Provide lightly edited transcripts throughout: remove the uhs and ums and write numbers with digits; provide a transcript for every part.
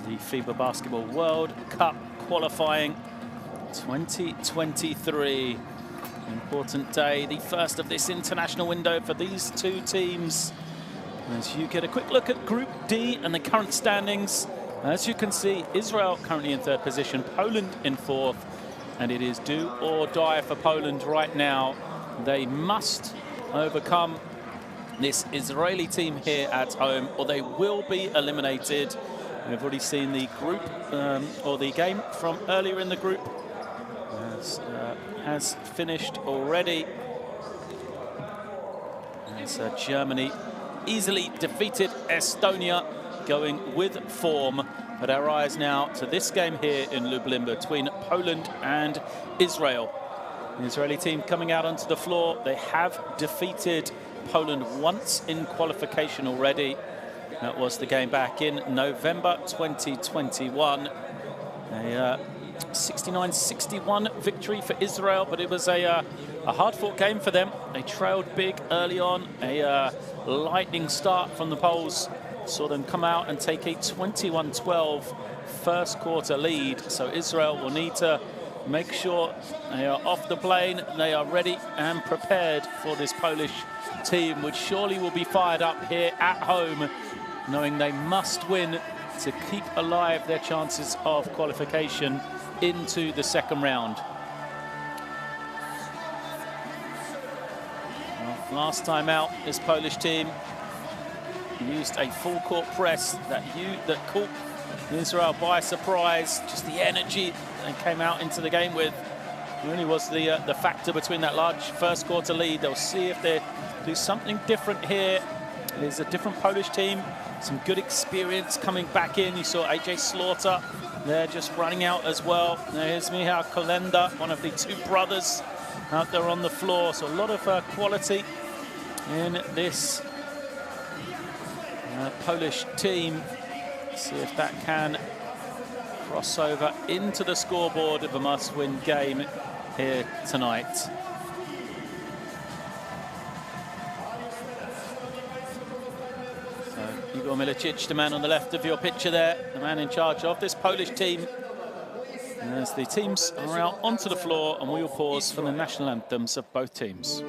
the FIBA Basketball World Cup qualifying 2023. Important day, the first of this international window for these two teams. As you get a quick look at Group D and the current standings, as you can see, Israel currently in third position, Poland in fourth, and it is do or die for Poland right now. They must overcome this Israeli team here at home, or they will be eliminated. We've already seen the group, or the game from earlier in the group has finished already. As Germany easily defeated Estonia, going with form. But our eyes now to this game here in Lublin between Poland and Israel. The Israeli team coming out onto the floor. They have defeated Poland once in qualification already. That was the game back in November 2021. A 69-61 victory for Israel, but it was a hard-fought game for them. They trailed big early on. A lightning start from the Poles saw them come out and take a 21-12 first quarter lead. So Israel will need to make sure they are off the plane, they are ready and prepared for this Polish team, which surely will be fired up here at home, knowing they must win to keep alive their chances of qualification into the second round. Well, last time out, this Polish team used a full court press that caught Israel by surprise. Just the energy they came out into the game with really was the factor between that large first quarter lead. They'll see if they do something different here. There's a different Polish team, some good experience coming back in. You saw AJ Slaughter there just running out as well. There's Michał Kolenda, one of the two brothers out there on the floor. So a lot of quality in this Polish team. See if that can cross over into the scoreboard of a must-win game here tonight. So Igor Milicic, the man on the left of your picture there, the man in charge of this Polish team. And as the teams are out onto the floor, and we will pause for the national anthems of both teams.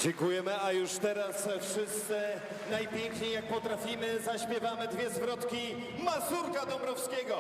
Dziękujemy, a już teraz wszyscy najpiękniej jak potrafimy zaśpiewamy dwie zwrotki Mazurka Dąbrowskiego.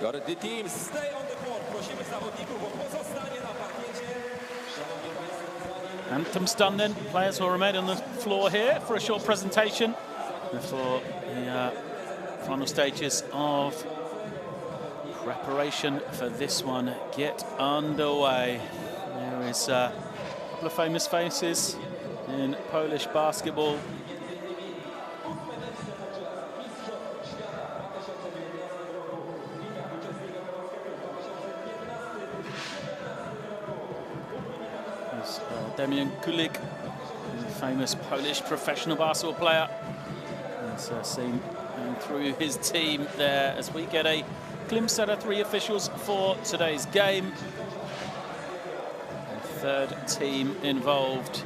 Got the team, stay on the court. Prosimy zawodników o pozostanie na parkiecie. Anthems done then. Players will remain on the floor here for a short presentation before the final stages of preparation for this one get underway. There is a couple of famous faces in Polish basketball. There's Damian Kulik, a famous Polish professional basketball player. As seen through his team there as we get a glimpse at our three officials for today's game. The third team involved.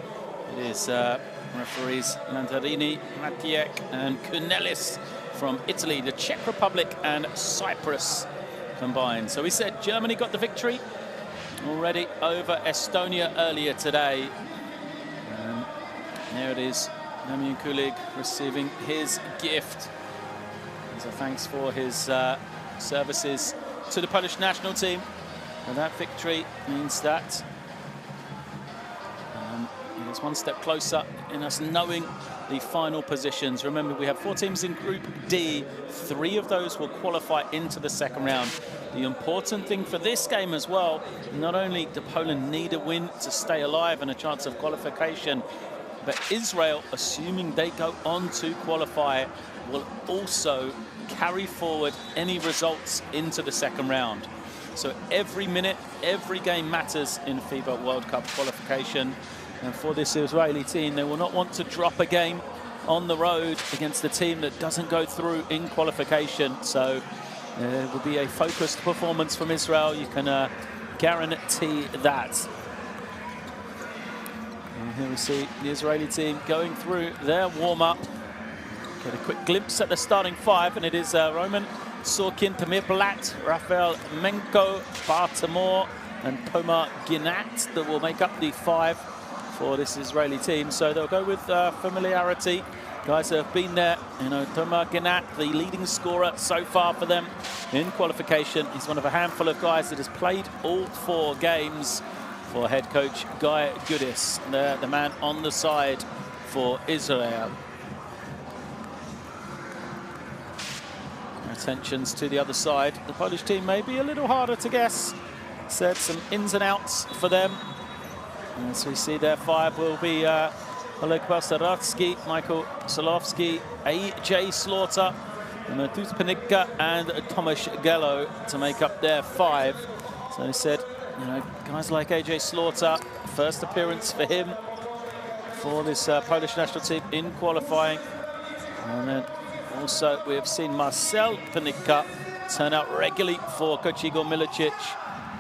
It is referees Mandarini, Matiek and Kunelis from Italy, the Czech Republic and Cyprus combined. So we said Germany got the victory already over Estonia earlier today. And there it is, Damian Kulik receiving his gift as a thanks for his services to the Polish national team. And that victory means that it is one step closer in us knowing the final positions. Remember, we have 4 teams in Group D. 3 of those will qualify into the second round. The important thing for this game as well, not only do Poland need a win to stay alive and a chance of qualification, but Israel, assuming they go on to qualify, will also carry forward any results into the second round. So every minute, every game matters in FIBA World Cup qualification. And for this Israeli team, they will not want to drop a game on the road against a team that doesn't go through in qualification. So it will be a focused performance from Israel. You can guarantee that. And here we see the Israeli team going through their warm-up. Get a quick glimpse at the starting 5, and it is Roman Sorkin, Tamir Blatt, Rafael Menko, Bartamor, and Tomar Ginat that will make up the 5 for this Israeli team. So they'll go with familiarity. Guys that have been there. You know, Tomar Ginat, the leading scorer so far for them in qualification. He's one of a handful of guys that has played all 4 games for head coach Guy Goodis, the man on the side for Israel. Attentions to the other side. The Polish team may be a little harder to guess. Said some ins and outs for them. As we see, their 5 will be Oleg Pastarovsky, Michael Solowski, AJ Slaughter, Mateusz Panika, and Tomasz Gello to make up their 5. So he said, you know, guys like AJ Slaughter, first appearance for him for this Polish national team in qualifying. And then also we have seen Marcel Panika turn out regularly for coach Igor Milicic,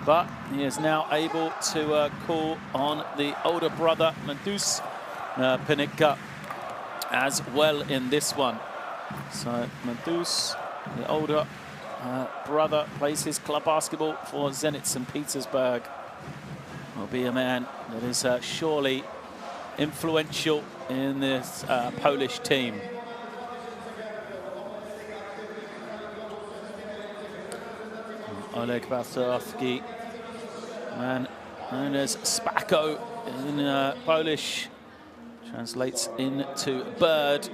but he is now able to call on the older brother, Mateusz Panika, as well in this one. So Mateusz, the older brother, plays his club basketball for Zenit St. Petersburg. Will be a man that is surely influential in this Polish team. Oleg Pastarovsky, man known as Spako in Polish, translates into bird.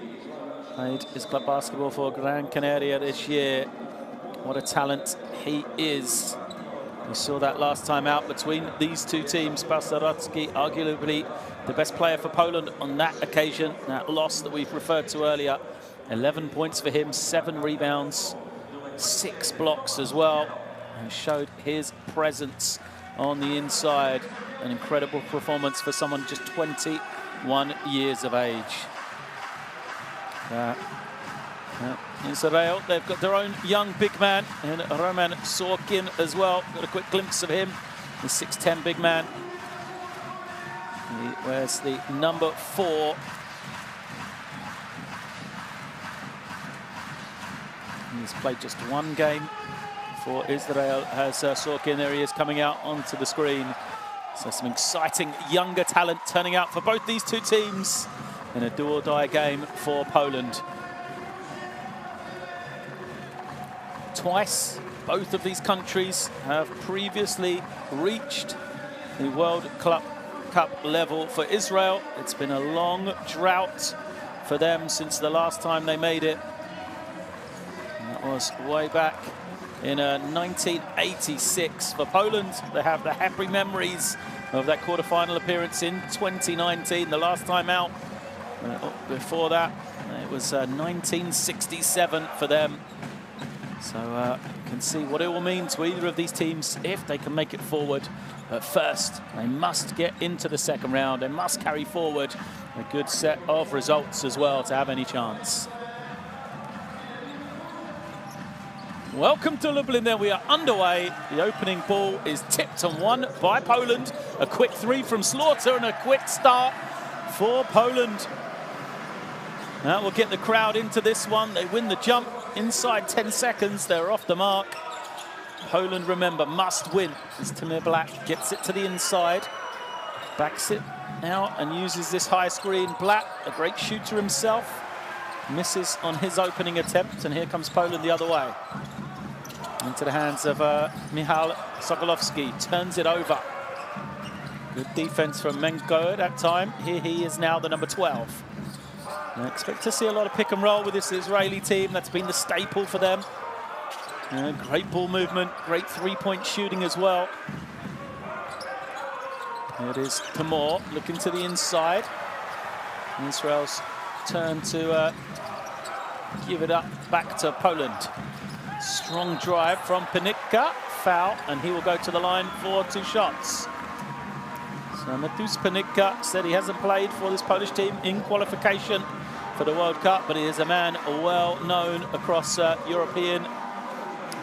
Played his club basketball for Gran Canaria this year. What a talent he is. We saw that last time out between these 2 teams. Pastarovsky, arguably the best player for Poland on that occasion, that loss that we've referred to earlier. 11 points for him, 7 rebounds, 6 blocks as well. And showed his presence on the inside. An incredible performance for someone just 21 years of age. Israel, they've got their own young big man, and Roman Sorkin as well. Got a quick glimpse of him, the 6'10" big man. He wears the number 4. He's played just 1 game for Israel. Has Sorkin, there he is coming out onto the screen. So some exciting younger talent turning out for both these 2 teams in a do-or-die game for Poland. Twice Both of these countries have previously reached the World Cup level. For Israel, it's been a long drought for them since the last time they made it. And that was way back in 1986. For Poland, they have the happy memories of that quarter-final appearance in 2019, the last time out. Before that, it was 1967 for them. So you can see what it will mean to either of these teams if they can make it forward. But first, they must get into the second round. They must carry forward a good set of results as well to have any chance. Welcome to Lublin. There we are underway. The opening ball is tipped and won by Poland. A quick three from Slaughter and a quick start for Poland. That will get the crowd into this one. They win the jump inside 10 seconds. They're off the mark. Poland, remember, must win as Tamir Black gets it to the inside. Backs it now and uses this high screen. Black, a great shooter himself, misses on his opening attempt, and here comes Poland the other way. Into the hands of Michal Sokolowski, turns it over. Good defense from Menko at that time. Here he is now, the number 12. I expect to see a lot of pick and roll with this Israeli team. That's been the staple for them. Great ball movement, great three-point shooting as well. It is Kamor looking to the inside. Israel's turn to give it up back to Poland. Strong drive from Panicka, foul, and he will go to the line for 2 shots. So Mateusz Panicka said he hasn't played for this Polish team in qualification for the World Cup, but he is a man well known across European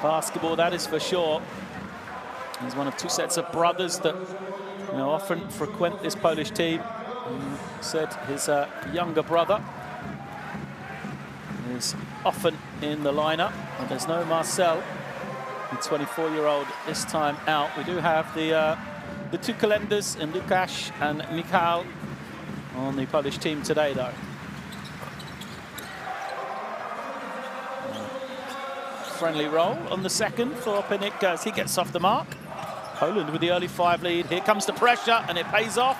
basketball, that is for sure. He's one of 2 sets of brothers that often frequent this Polish team. He said his younger brother is often in the lineup, and there's no Marcel, the 24-year-old, this time out. We do have the 2 calendars in Lukasz and Michal on the Polish team today, though. Friendly roll on the second for Panicka as he gets off the mark. Poland with the early 5 lead. Here comes the pressure, and it pays off.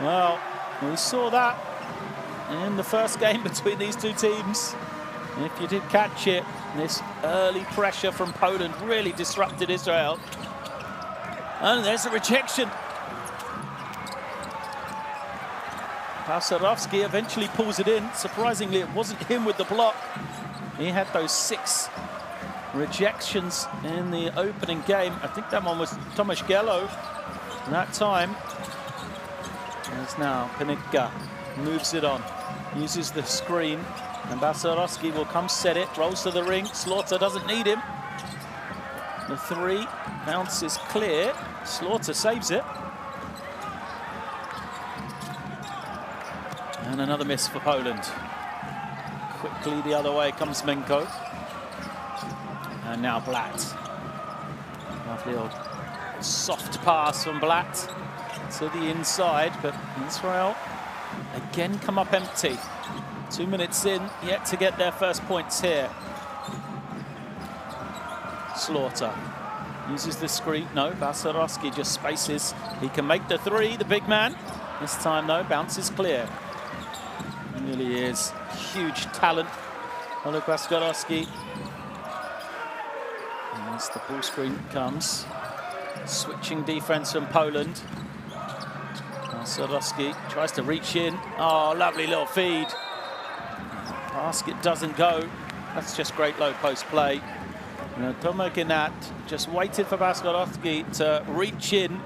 Well, we saw that in the first game between these 2 teams. If you did catch it, this early pressure from Poland really disrupted Israel. And there's a rejection. Balcerowski eventually pulls it in. Surprisingly, it wasn't him with the block. He had those 6 rejections in the opening game. I think that one was Tomasz Gello that time. As now Panicka moves it on, uses the screen, and Balcerowski will come set it, rolls to the ring. Slaughter doesn't need him. The 3 bounces clear. Slaughter saves it. And another miss for Poland. Quickly the other way comes Menko. And now Blatt. Lovely old soft pass from Blatt to the inside, but Israel again come up empty. 2 minutes in, yet to get their first points here. Slaughter uses the screen. No, Balcerowski just spaces. He can make the 3, the big man. This time, though, bounces clear. He really is huge talent. Oleg Balcerowski. As the ball screen comes, switching defense from Poland. Balcerowski tries to reach in. Oh, lovely little feed. Basket doesn't go. That's just great low post play. Tomek Ginat just waited for Balcerowski to reach in,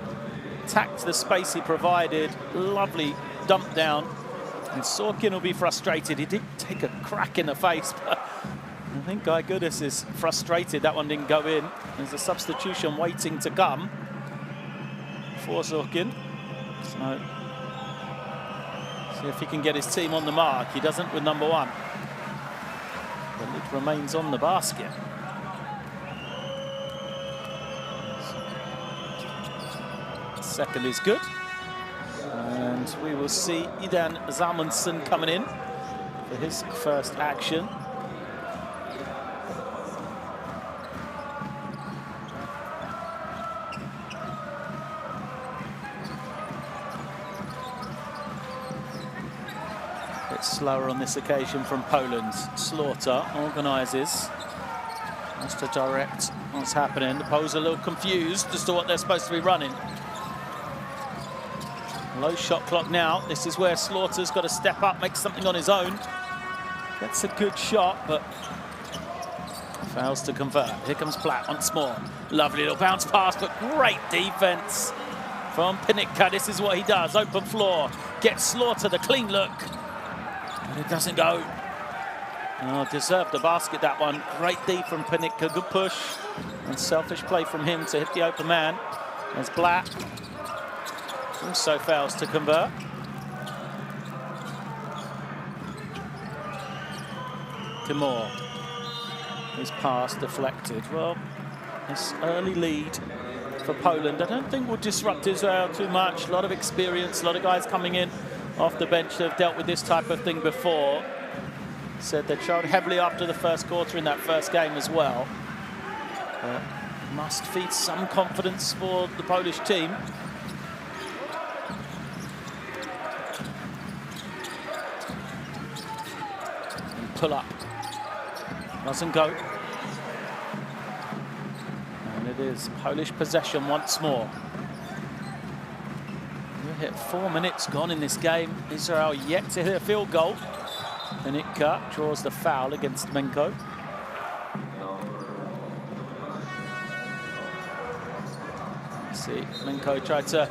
attacked the space he provided. Lovely dump down. And Sorkin will be frustrated. He did take a crack in the face, but I think Guy Goodis is frustrated that one didn't go in. There's a substitution waiting to come for Sorkin. So, see if he can get his team on the mark. He doesn't with number 1. The lid remains on the basket. Second is good. And we will see Idan Zalmanson coming in for his first action. bit slower on this occasion from Poland. Slaughter organises. Wants to direct what's happening. The Poles are a little confused as to what they're supposed to be running. Low shot clock now. This is where Slaughter's got to step up, make something on his own. That's a good shot, but fails to convert. Here comes Platt once more. Lovely little bounce pass, but great defense from Pinica. This is what he does. Open floor. Gets Slaughter the clean look. But it doesn't go. Oh, deserved the basket, that one. Great D from Pinica. Good push. And selfish play from him to hit the open man. There's Blatt. Also fails to convert. Timur. His pass deflected. Well, this early lead for Poland, I don't think will disrupt Israel too much. A lot of experience, a lot of guys coming in off the bench that have dealt with this type of thing before. Said they showed heavily after the first quarter in that first game as well. Must feed some confidence for the Polish team. And pull up. Doesn't go. And it is Polish possession once more. We hit 4 minutes gone in this game. Israel yet to hit a field goal. Pinica draws the foul against Menko. See, Menko tried to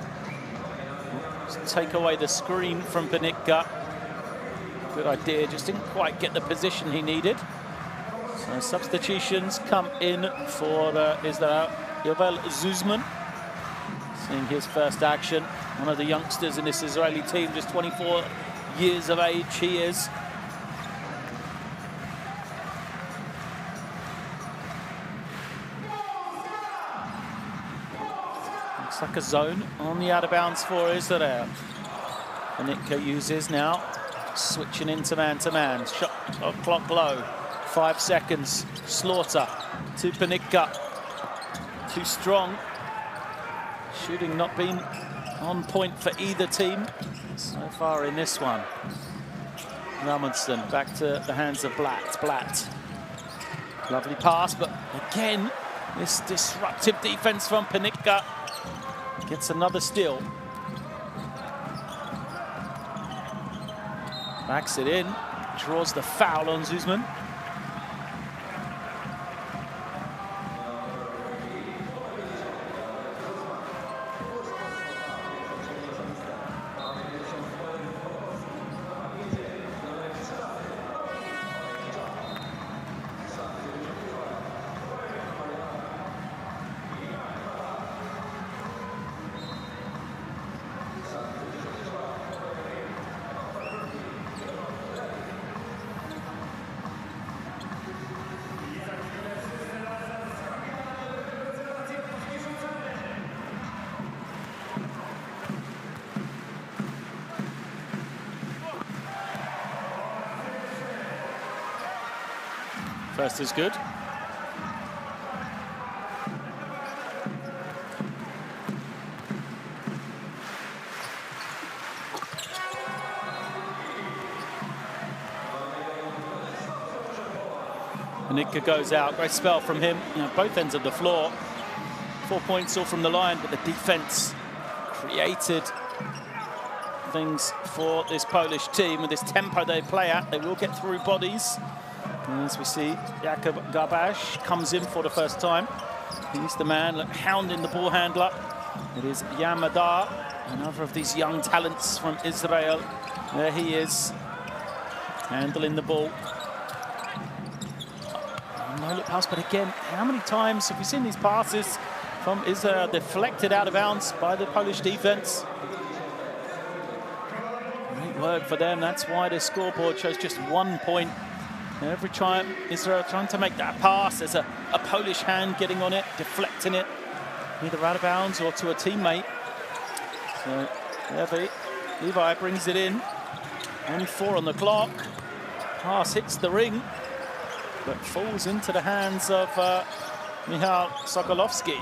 take away the screen from Pinica. Good idea, just didn't quite get the position he needed. So substitutions come in for Israel. Yovel Zuzman, seeing his first action. One of the youngsters in this Israeli team, just 24 years of age he is. Looks like a zone on the out of bounds for Israel. Pinica uses now, switching into man-to-man. Shot clock low, 5 seconds. Slaughter to Pinica. Too strong. Shooting not been on point for either team so far in this one. Ramonson back to the hands of Blatt. Blatt. Lovely pass, but again, this disruptive defense from Pinica gets another steal. Backs it in, draws the foul on Zuzman. First is good. Pinica goes out. Great spell from him. You know, both ends of the floor. 4 points all from the line, but the defense created things for this Polish team. With this tempo they play at, they will get through bodies. As we see, Jakub Gabash comes in for the first time. He's the man hounding the ball handler. It is Yamadar, another of these young talents from Israel. There he is, handling the ball. No look pass, but again, how many times have we seen these passes from Israel deflected out of bounds by the Polish defense? Great work for them. That's why the scoreboard shows just 1 point. Every time Israel trying to make that pass, there's a Polish hand getting on it, deflecting it, either out of bounds or to a teammate. So Levi brings it in. Only 4 on the clock. Pass hits the ring, but falls into the hands of Michal Sokolovsky.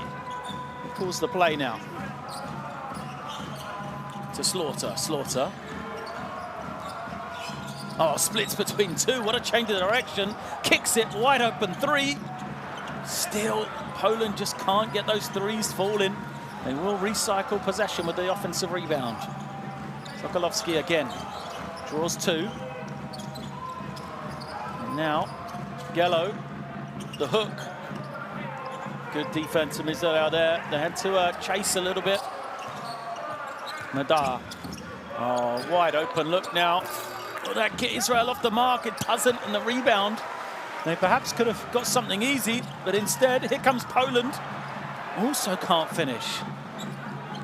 He calls the play now. To Slaughter. Slaughter. Oh, splits between two. What a change of direction. Kicks it wide open three. Still, Poland just can't get those threes falling. They will recycle possession with the offensive rebound. Sokolowski again. Draws two. And now, Gello, the hook. Good defense from Israel there. They had to chase a little bit. Madar. Oh, wide open look now. Will that get Israel off the mark? It doesn't, and the rebound. They perhaps could have got something easy, but instead, here comes Poland. Also can't finish.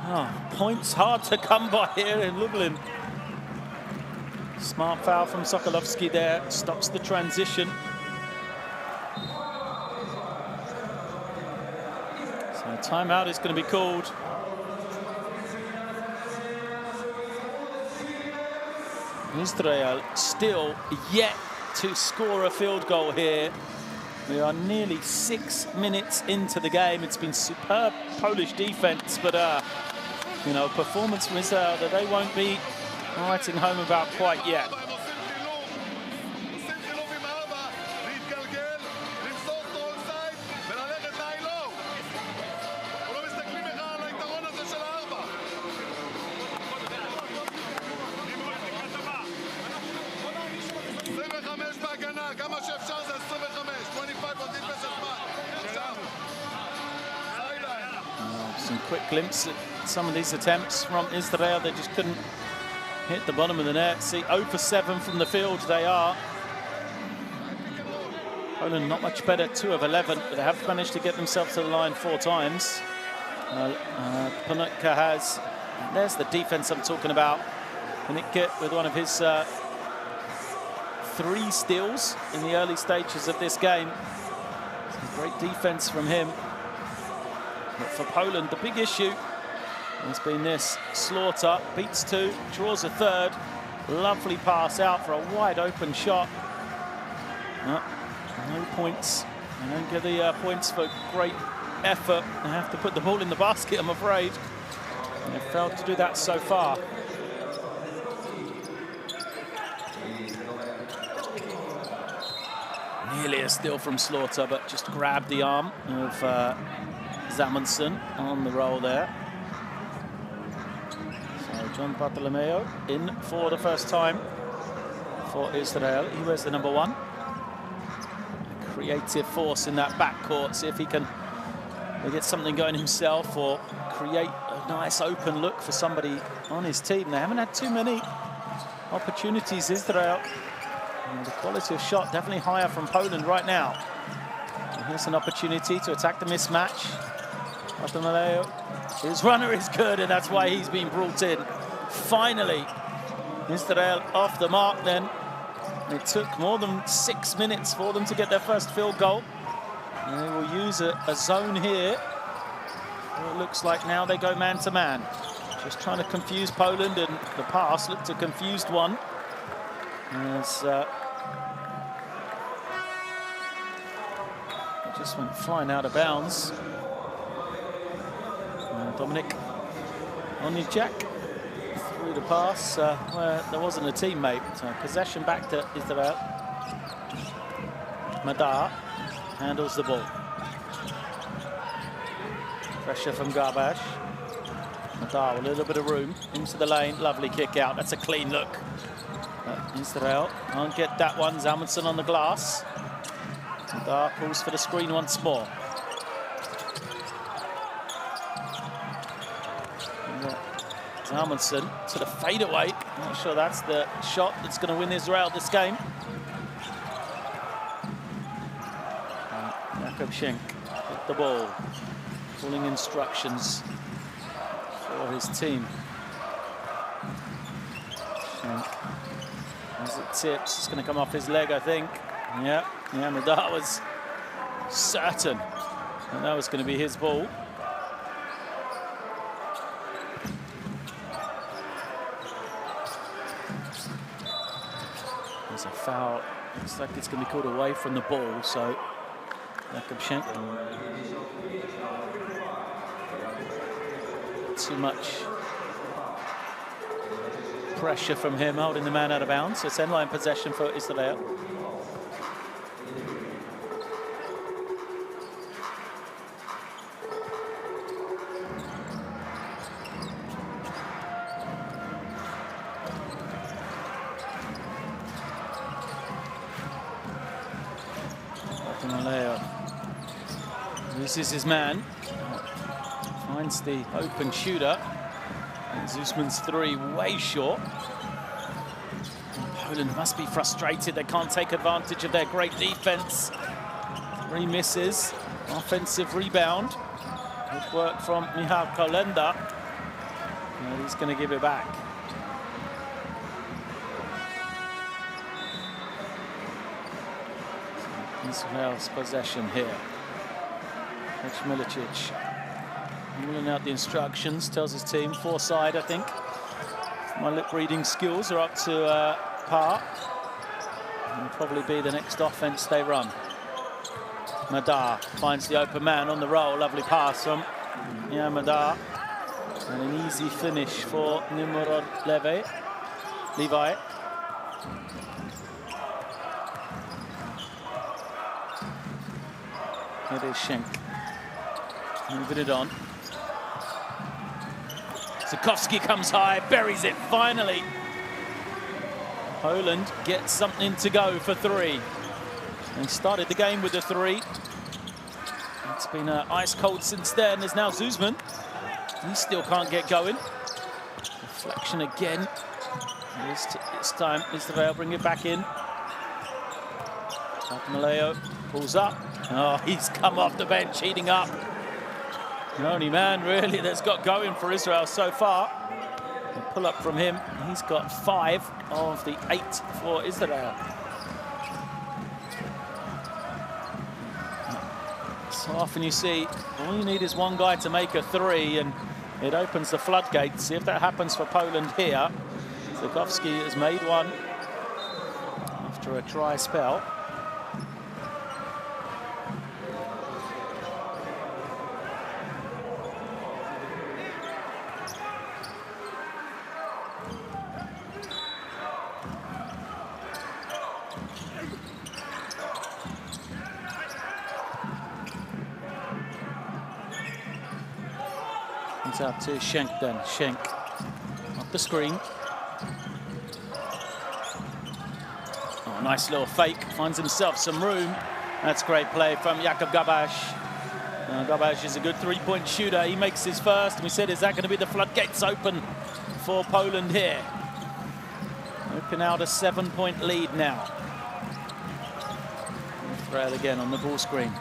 Oh, points hard to come by here in Lublin. Smart foul from Sokolowski there. Stops the transition. So a timeout is going to be called. Israel still yet to score a field goal here. We are nearly 6 minutes into the game. It's been superb Polish defense, but you know, performance from Israel that they won't be writing home about quite yet. Some quick glimpse at some of these attempts from Israel. They just couldn't hit the bottom of the net. See, 0 for 7 from the field they are. Poland not much better, 2 of 11, but they have managed to get themselves to the line 4 times. Panutka has, there's the defense I'm talking about. Panutka with one of his 3 steals in the early stages of this game. Great defense from him. But for Poland, the big issue has been this. Slaughter beats 2, draws a 3rd. Lovely pass out for a wide open shot. No points. They don't get the points for great effort. They have to put the ball in the basket, I'm afraid. And they've failed to do that so far. Nearly a steal from Slaughter, but just grabbed the arm of Zamundsen on the roll there. So John Bartolomeo in for the first time for Israel. He wears the number 1. Creative force in that backcourt. See if he can get something going himself or create a nice open look for somebody on his team. They haven't had too many opportunities, Israel. And the quality of shot definitely higher from Poland right now. And here's an opportunity to attack the mismatch. Bartolomeo, his runner is good, and that's why he's been brought in. Finally, Israel off the mark then. It took more than 6 minutes for them to get their first field goal. And they will use a zone here. It looks like now they go man to man. Just trying to confuse Poland, and the pass looked a confused one. As it just went flying out of bounds. Dominik Onijak through the pass where there wasn't a teammate. So possession back to Israel. Madar handles the ball. Pressure from Garbash. Madar with a little bit of room into the lane. Lovely kick out. That's a clean look. Israel can't get that one. Zamundsen on the glass. Madar pulls for the screen once more. Zamundsen to the fadeaway. Not sure that's the shot that's going to win Israel this game. Jakob Schenk with the ball. Pulling instructions for his team. Schenk. As it tips, it's going to come off his leg, I think. Yeah, Madar was certain that that was going to be his ball. There's a foul. Looks like it's going to be called away from the ball, so Jakob Schenk. Too much pressure from him, holding the man out of bounds. So it's end-line possession for Israel. This is his man. Finds the open shooter. And Zusman's three way short. And Poland must be frustrated. They can't take advantage of their great defense. Three misses. Offensive rebound. Good work from Michał Kolenda. And he's going to give it back. Israel's possession here. Milicic ruling out the instructions, tells his team, four-side, I think. My lip-reading skills are up to par. Will probably be the next offense they run. Madar finds the open man on the roll. Lovely pass from Madar. And an easy finish for Nimrod Levi. It is Schenk. Moving it on. Zukowski comes high, buries it finally. Poland gets something to go for three. They started the game with a three. It's been ice cold since then. There's now Zusman. He still can't get going. Deflection again. This time Israel bring it back in. Maleo pulls up. Oh, he's come off the bench, heating up. The only man, really, that's got going for Israel so far. A pull up from him. He's got 5 of the 8 for Israel. So often you see, all you need is one guy to make a three, and it opens the floodgates. See if that happens for Poland here. Zukowski has made one after a dry spell. It's out to Schenk then. Schenk off the screen. Oh, nice little fake. Finds himself some room. That's great play from Jakub Gabasz. Gabasz is a good three-point shooter. He makes his first. And we said, is that going to be the floodgates open for Poland here? Open out a 7-point lead now. Israel again on the ball screen.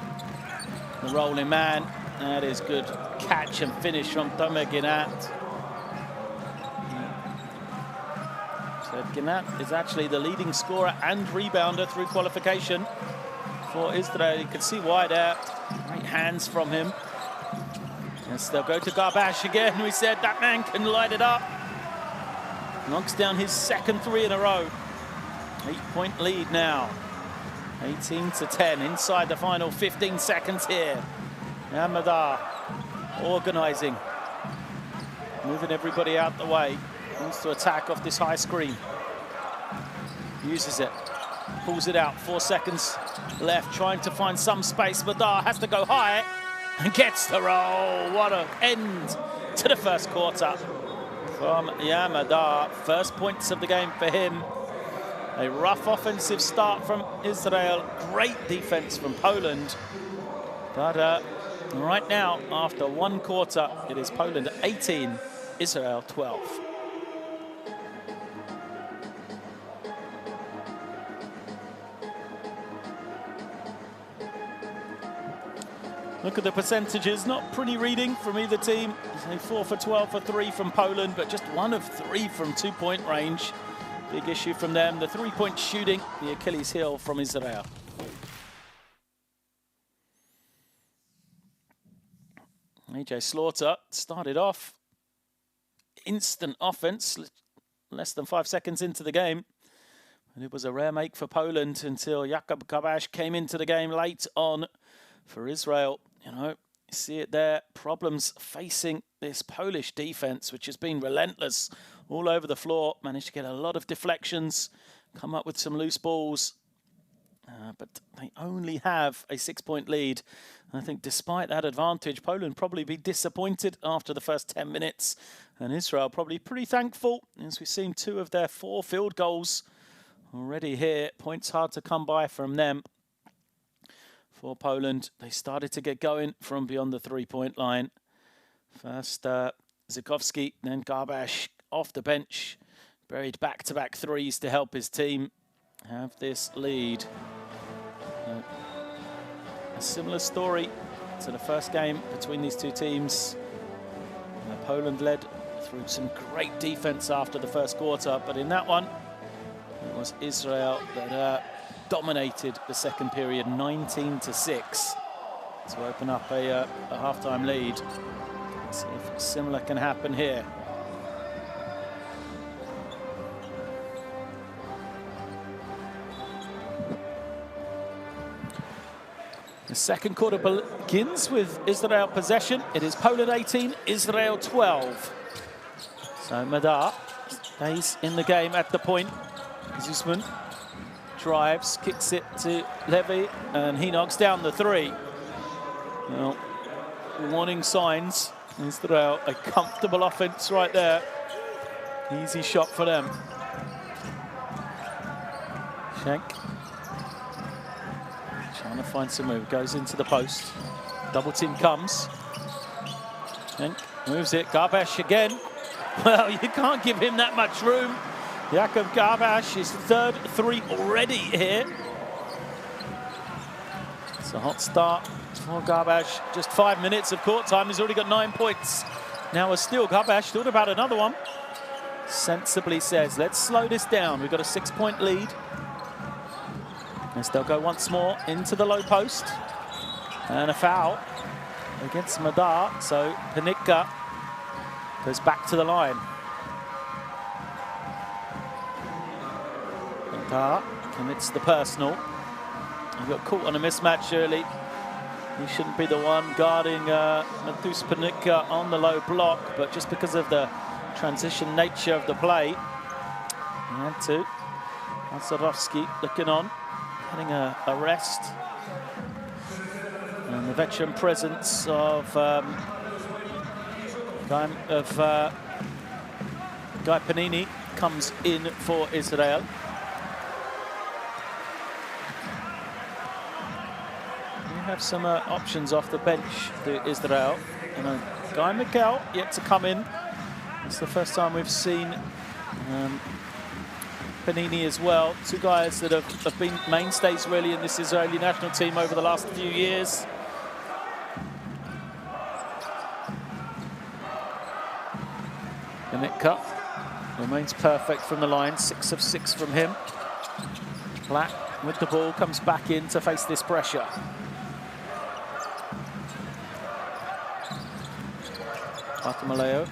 The rolling man. That is good catch and finish from Tomek Ginat. So Ginat is actually the leading scorer and rebounder through qualification for Israel. You can see why there. Great hands from him. Yes, they'll go to Gabasz again. We said that man can light it up. Knocks down his second three in a row. 8-point lead now. 18-10 inside the final 15 seconds here. Madar organising, moving everybody out the way. Wants to attack off this high screen. Uses it, pulls it out. 4 seconds left, trying to find some space. Madar has to go high and gets the roll. What an end to the first quarter from Madar. First points of the game for him. A rough offensive start from Israel. Great defense from Poland. But right now, after one quarter, it is Poland 18, Israel 12. Look at the percentages, not pretty reading from either team. 4 for 12 for 3 from Poland, but just 1 of 3 from 2-point range. Big issue from them. The three-point shooting, the Achilles heel from Israel. AJ Slaughter started off instant offense, less than 5 seconds into the game. And it was a rare make for Poland until Jakub Gabasz came into the game late on for Israel. You know, you see it there, problems facing this Polish defense, which has been relentless all over the floor. Managed to get a lot of deflections, come up with some loose balls. But they only have a 6-point lead. And I think despite that advantage, Poland probably be disappointed after the first 10 minutes. And Israel probably pretty thankful, as we've seen 2 of their 4 field goals already here. Points hard to come by from them. For Poland, they started to get going from beyond the 3-point line. First Zykowski, then Garbash off the bench. Buried back-to-back threes to help his team have this lead. A similar story to the first game between these two teams. Poland led through some great defense after the first quarter, but in that one, it was Israel that dominated the second period, 19-6, to open up a halftime lead. Let's see if similar can happen here. The second quarter begins with Israel possession. It is Poland 18, Israel 12. So Madar stays in the game at the point. Zusman drives, kicks it to Levy, and he knocks down the 3. Well, warning signs. Israel, a comfortable offense right there. Easy shot for them. Schenk. Trying to find some move, goes into the post. Double team comes. And moves it, Garbash again. Well, you can't give him that much room. Jakub Garbash, his 3rd 3 already here. It's a hot start for Garbash. Just 5 minutes of court time, he's already got 9 points. Now a steal, Garbash thought about another one. Sensibly says, let's slow this down. We've got a 6-point lead. As they'll go once more into the low post. And a foul against Madar. So Panitka goes back to the line. Madar commits the personal. He got caught on a mismatch early. He shouldn't be the one guarding Mateusz Panitka on the low block, but just because of the transition nature of the play, he had to. Mazarowski looking on. Getting a rest, and the veteran presence of Guy Panini comes in for Israel. We have some options off the bench to Israel. And Guy Mikel yet to come in. It's the first time we've seen Panini as well. 2 guys that have been mainstays really in this Israeli national team over the last few years. Panitka remains perfect from the line, 6 of 6 from him. Black with the ball comes back in to face this pressure. Bartomeu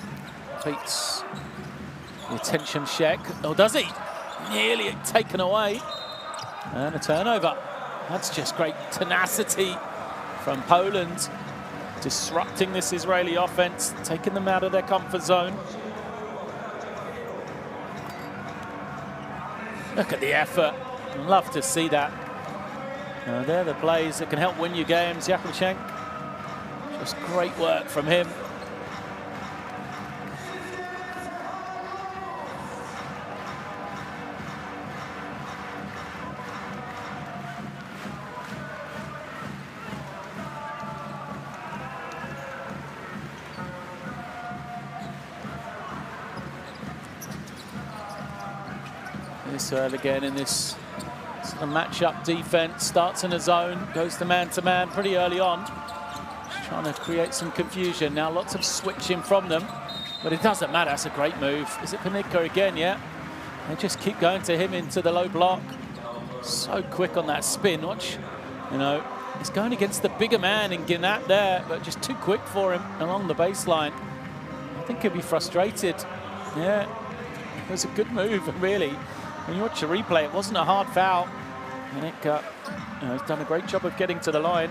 beats the attention check. Oh, does he? Nearly taken away. And a turnover. That's just great tenacity from Poland, disrupting this Israeli offense, taking them out of their comfort zone. Look at the effort. Love to see that. They're the plays that can help win you games. Jakubchenk, just great work from him. Israel again in this sort of match-up defense, starts in a zone, goes to man-to-man pretty early on. Just trying to create some confusion. Now lots of switching from them, but it doesn't matter. That's a great move. Is it Panitka again? Yeah. They just keep going to him into the low block. So quick on that spin. Watch, you know, he's going against the bigger man in Ginat there, but just too quick for him along the baseline. I think he'll be frustrated. Yeah, it was a good move, really. When you watch the replay, it wasn't a hard foul. Panitka has done a great job of getting to the line.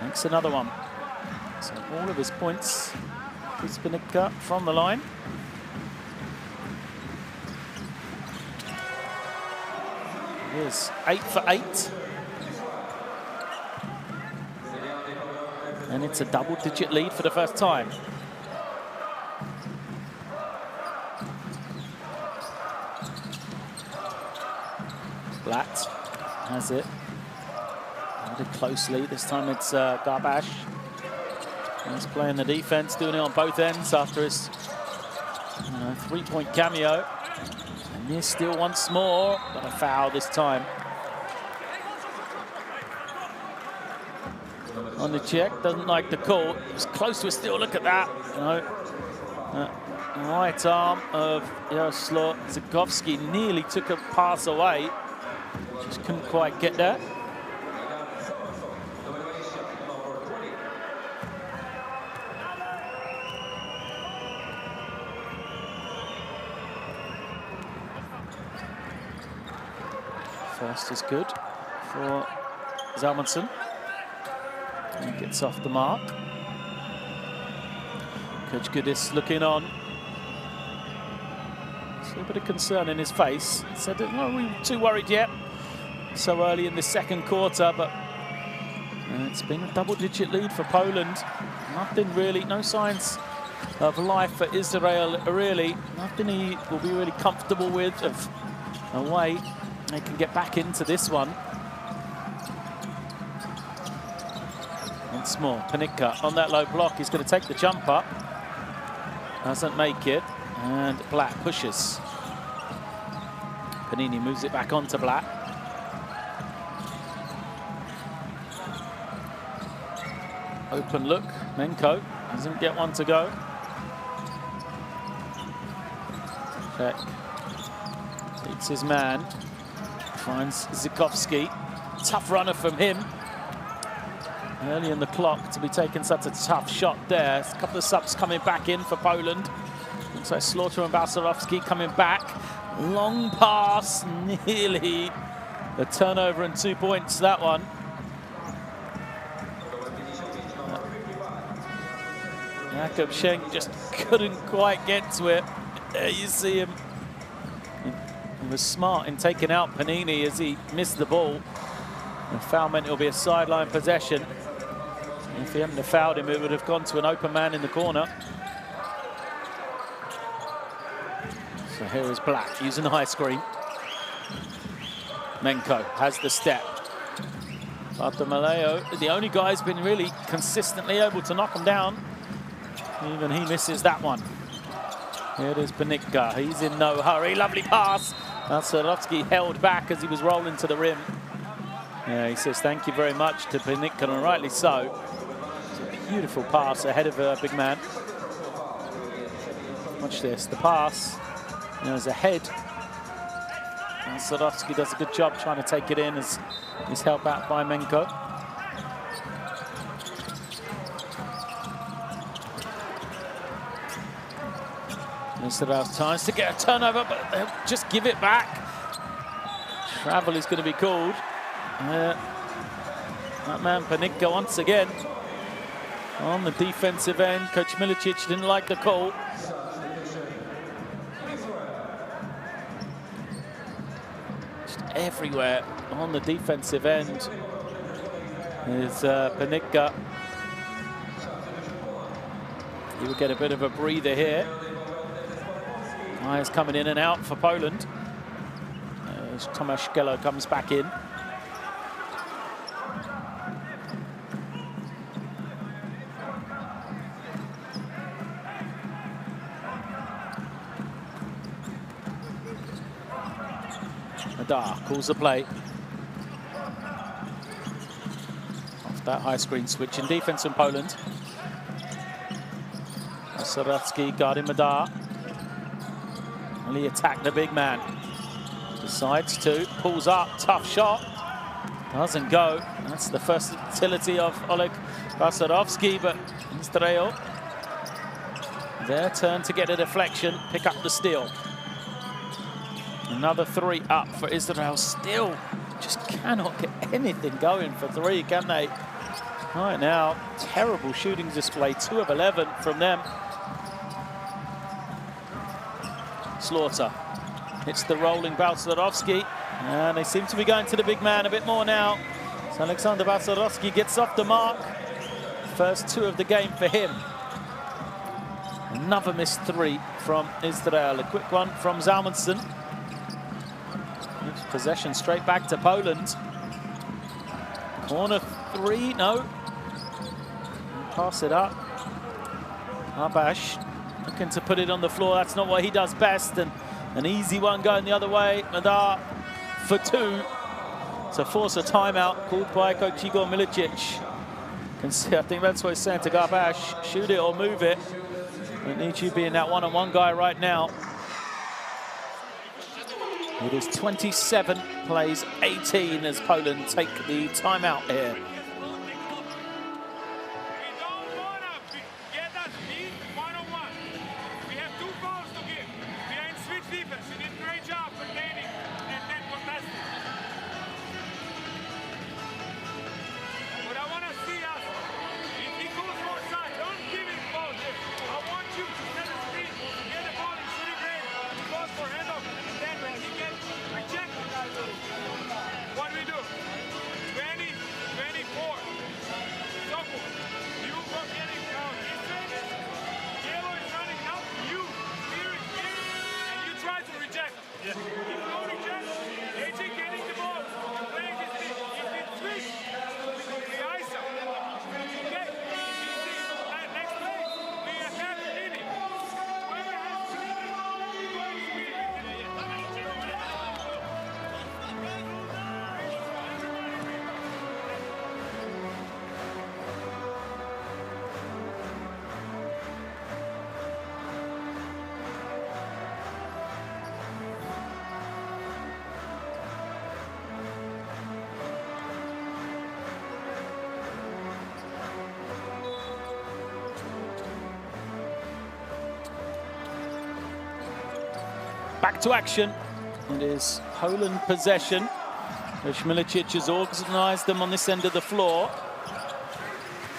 Makes another one. So all of his points is Panicka from the line. He is 8 for 8. And it's a double-digit lead for the first time. Blatt has it. Very closely. This time it's Garbash. He's playing the defense, doing it on both ends after his three-point cameo. And this still once more, but a foul this time. On the check, doesn't like the call. It was close to a steal. Look at that. Right arm of Jaroslav Zagowski nearly took a pass away. Just couldn't quite get there. First is good for Zalmanson. He gets off the mark. Coach Goodis looking on. See a bit of concern in his face. He said, "No, we weren't too worried yet. So early in the second quarter, but it's been a double-digit lead for Poland. Nothing really, no signs of life for Israel, really. Nothing he will be really comfortable with of away. They can get back into this one. Once more, Panicka on that low block. He's going to take the jump up. Doesn't make it. And Blatt pushes. Panini moves it back onto Blatt. Open look. Menko doesn't get one to go. Check. Beats his man. Finds Zikowski. Tough runner from him. Early in the clock to be taking such a tough shot there. A couple of subs coming back in for Poland. Looks like Slaughter and Balcerowski coming back. Long pass, nearly a turnover and 2 points, that one. Jakub Schenk just couldn't quite get to it. There you see him. He was smart in taking out Panini as he missed the ball. The foul meant it'll be a sideline possession. If he hadn't have fouled him, it would have gone to an open man in the corner. So here is Blatt using the high screen. Menko has the step. Bartolomeo, the only guy who's been really consistently able to knock him down. Even he misses that one. Here it is Panicka. He's in no hurry. Lovely pass. Balcerowski held back as he was rolling to the rim. Yeah, he says thank you very much to Panicka, and rightly so. It's a beautiful pass ahead of a big man. Watch this, the pass. Is ahead. Balcerowski does a good job trying to take it in as he's held back by Menko. Israel's chance to get a turnover, but they'll just give it back. Travel is going to be called. That man Panicka once again on the defensive end. Coach Milicic didn't like the call. Just everywhere on the defensive end is Panicka. He will get a bit of a breather here. Eyes coming in and out for Poland. As Tomasz Geller comes back in. Madar calls the play. Off that high screen switch in defense from Poland. Balcerowski guarding Madar. He attacked the big man. Decides to, pulls up, tough shot. Doesn't go. That's the versatility of Oleg Balcerowski, but Israel, their turn to get a deflection, pick up the steal. Another 3 up for Israel. Still just cannot get anything going for 3, can they? Right now, terrible shooting display, 2 of 11 from them. Slaughter hits the rolling Balcerowski, and they seem to be going to the big man a bit more now. So Alexander Balcerowski gets off the mark. First 2 of the game for him. Another missed 3 from Israel. A quick one from Zalmanson. Possession straight back to Poland. Corner 3, no. Pass it up. Abash looking to put it on the floor. That's not what he does best. And an easy one going the other way. Madar for 2 to force a timeout called by Coach Igor Milicic. Can see, I think that's what he's saying to Garbash. Shoot it or move it. It needs you being that one-on-one guy right now. It is 27 plays 18 as Poland take the timeout here. Back to action. It is Poland possession, which Milicic has organised them on this end of the floor.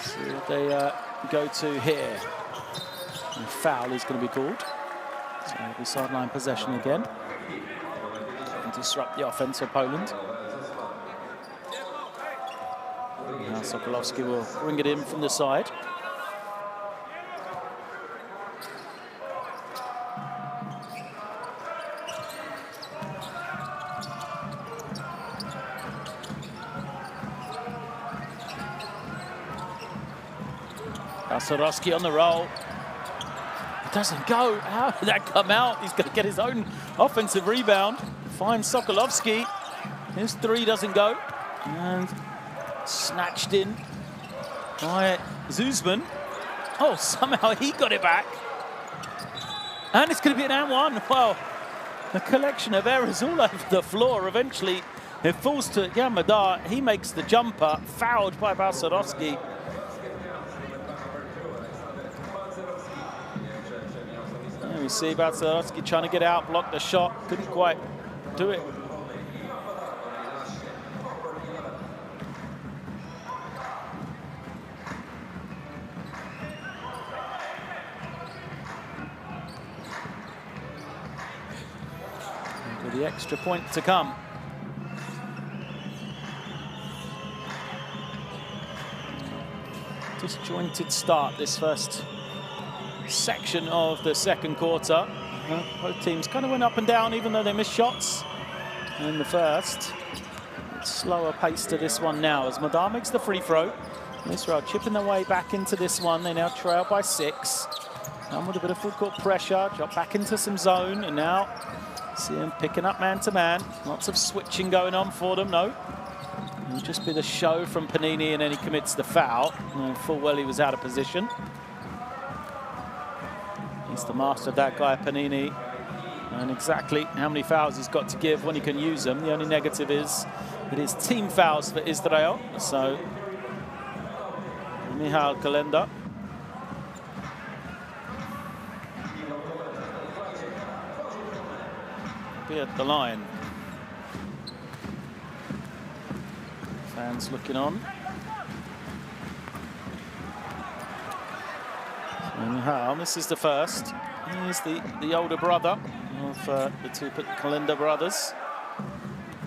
See what they go to here. And foul is going to be called. So it'll be sideline possession again. And disrupt the offense of Poland. Now Sokolovski will bring it in from the side. Balcerowski on the roll. It doesn't go. How did that come out? He's going to get his own offensive rebound. Finds Sokolovski. His 3 doesn't go. And snatched in by Zuzman. Oh, somehow he got it back. And it's going to be an and 1. Well, a collection of errors all over the floor. Eventually, it falls to Madar. He makes the jumper, fouled by Balcerowski. You see Balcerowski trying to get out, block the shot, couldn't quite do it. With the extra point to come. Disjointed start this first section of the second quarter. Both teams kind of went up and down even though they missed shots in the first. It's slower pace to this one now as Madar makes the free throw. Israel chipping their way back into this one. They now trail by 6. And with a bit of full court pressure, drop back into some zone, and now see him picking up man-to-man. Lots of switching going on for them, no. It'll just be the show from Panini, and then he commits the foul. And full well he was out of position. He's the master of that guy, Panini, and exactly how many fouls he's got to give when he can use them. The only negative is it is team fouls for Israel. So Michal Kalenda. Be at the line. Fans looking on. And this is the first. He's the older brother of the two Kalenda brothers.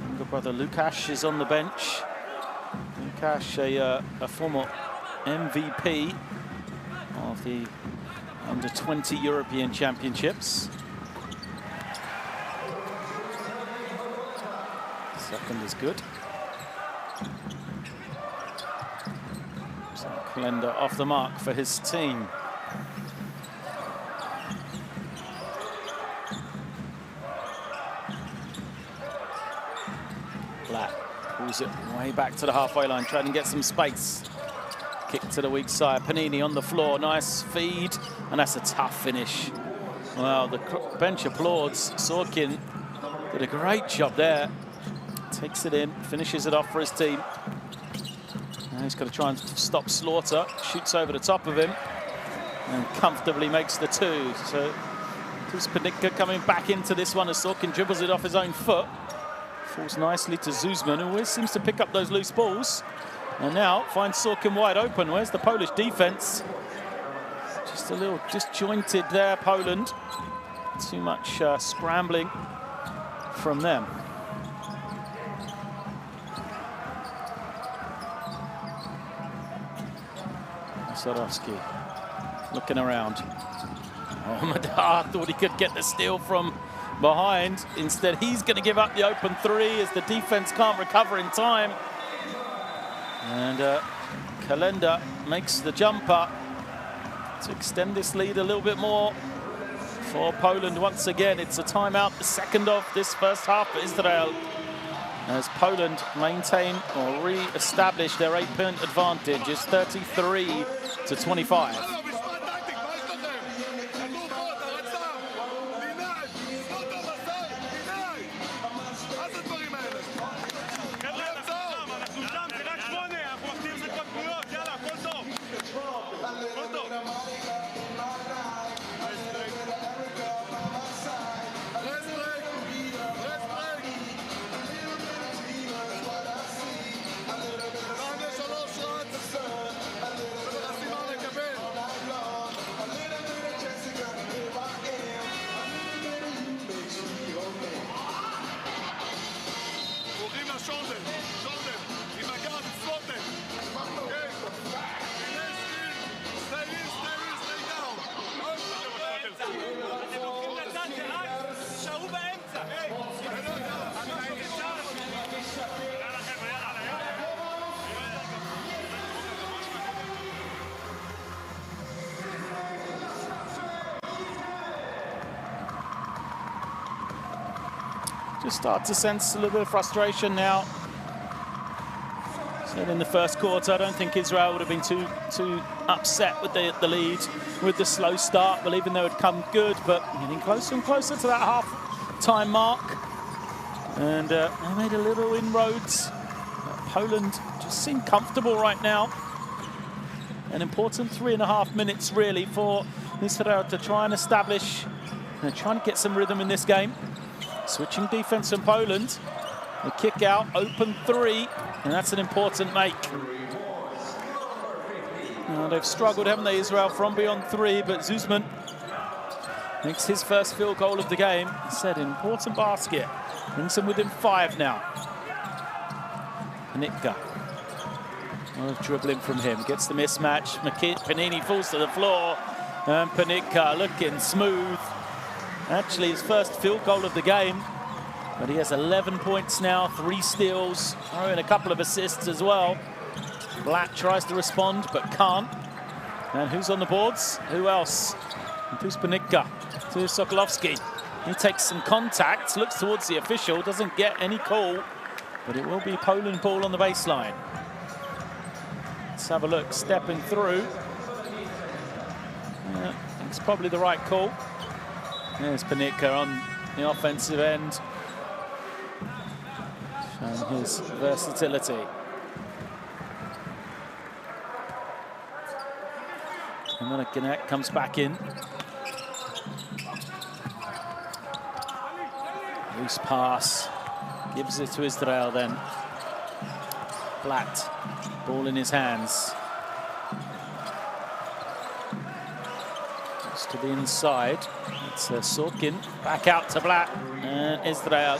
Younger brother Lukasz is on the bench. Lukasz, a former MVP of the Under-20 European Championships. Second is good. So Kalenda off the mark for his team. Blatt pulls it way back to the halfway line, trying to get some space. Kick to the weak side. Panini on the floor. Nice feed. And that's a tough finish. Well, the bench applauds. Sorkin did a great job there. Takes it in. Finishes it off for his team. Now he's got to try and stop Slaughter. Shoots over the top of him. And comfortably makes the two. So Panicka coming back into this one as Sorkin dribbles it off his own foot. Falls nicely to Zuzman, who always seems to pick up those loose balls. And now finds Sorkin wide open. Where's the Polish defense? Just a little disjointed there, Poland. Too much scrambling from them. Sadowski looking around. Oh, Madar thought he could get the steal from behind. Instead, he's going to give up the open three as the defense can't recover in time. And Kalenda makes the jumper to extend this lead a little bit more for Poland. Once again, it's a timeout, the second of this first half for Israel, as Poland maintain or re-establish their 8-point advantage. It's 33-25. Just start to sense a little bit of frustration now. So in the first quarter, I don't think Israel would have been too upset with the lead, with the slow start, believing they would come good, but getting closer and closer to that half-time mark. And they made a little inroads. Poland just seem comfortable right now. An important 3.5 minutes, really, for Israel to try and establish, and trying to get some rhythm in this game. Switching defense from Poland. The kick out, open three, and that's an important make. Now, they've struggled, haven't they, Israel, from beyond three, but Zuzman makes his first field goal of the game. Said an important basket. Brings them within 5 now. Panicka. Oh, dribbling from him. Gets the mismatch. Panini falls to the floor. And Panicka looking smooth. Actually, his first field goal of the game. But he has 11 points now, 3 steals, throwing a couple of assists as well. Blatt tries to respond, but can't. And who's on the boards? Who else? Who's Panicka? To Sokolovsky. He takes some contact, looks towards the official, doesn't get any call, but it will be Poland ball on the baseline. Let's have a look, stepping through. It's probably the right call. There's Panicka on the offensive end, showing his versatility. And then a Gannett comes back in. Loose pass, gives it to Israel then. Blatt, ball in his hands. to the inside. It's Sorkin back out to Black, and Israel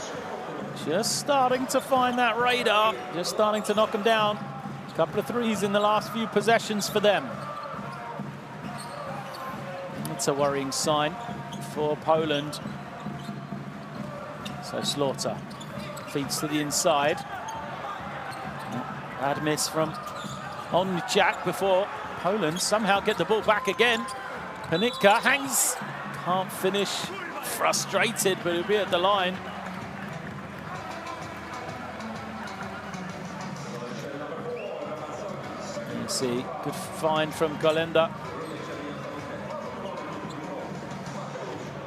just starting to find that radar, just starting to knock them down. A couple of threes in the last few possessions for them. It's a worrying sign for Poland. So Slaughter feeds to the inside. Bad miss from on Jack before Poland somehow get the ball back again. Panitka hangs, can't finish, frustrated, but he'll be at the line. You see, good find from Golenda.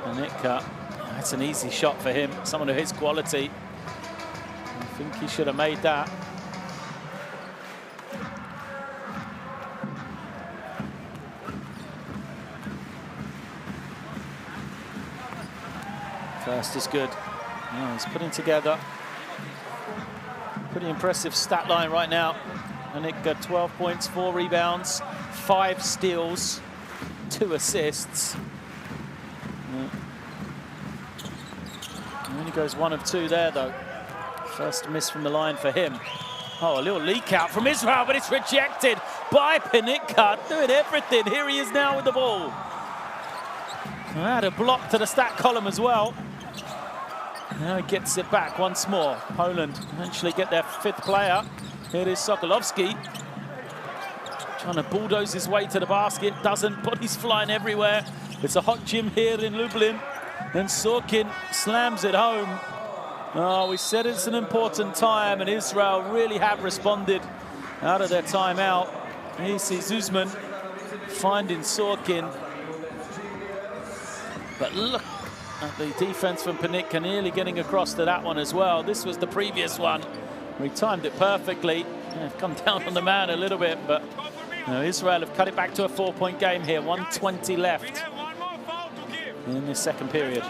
Panitka, that's an easy shot for him, someone of his quality. I think he should have made that. First is good. Yeah, he's putting together pretty impressive stat line right now. Panitka, 12 points, 4 rebounds, 5 steals, 2 assists. He only goes 1 of 2 there, though. First miss from the line for him. Oh, a little leak out from Israel, but it's rejected by Panitka, doing everything. Here he is now with the ball. Had a block to the stat column as well. Now he gets it back once more. Poland eventually get their 5th player. Here is Sokolovski. Trying to bulldoze his way to the basket. Doesn't, bodies flying everywhere. It's a hot gym here in Lublin. And Sorkin slams it home. Oh, we said it's an important time, and Israel really have responded out of their timeout. Here you see Zuzman finding Sorkin. But look at the defense from Panitka, nearly getting across to that one as well. This was the previous one. We timed it perfectly. Yeah, come down on the man a little bit, but Israel have cut it back to a 4-point game here. 1:20 left in the second period.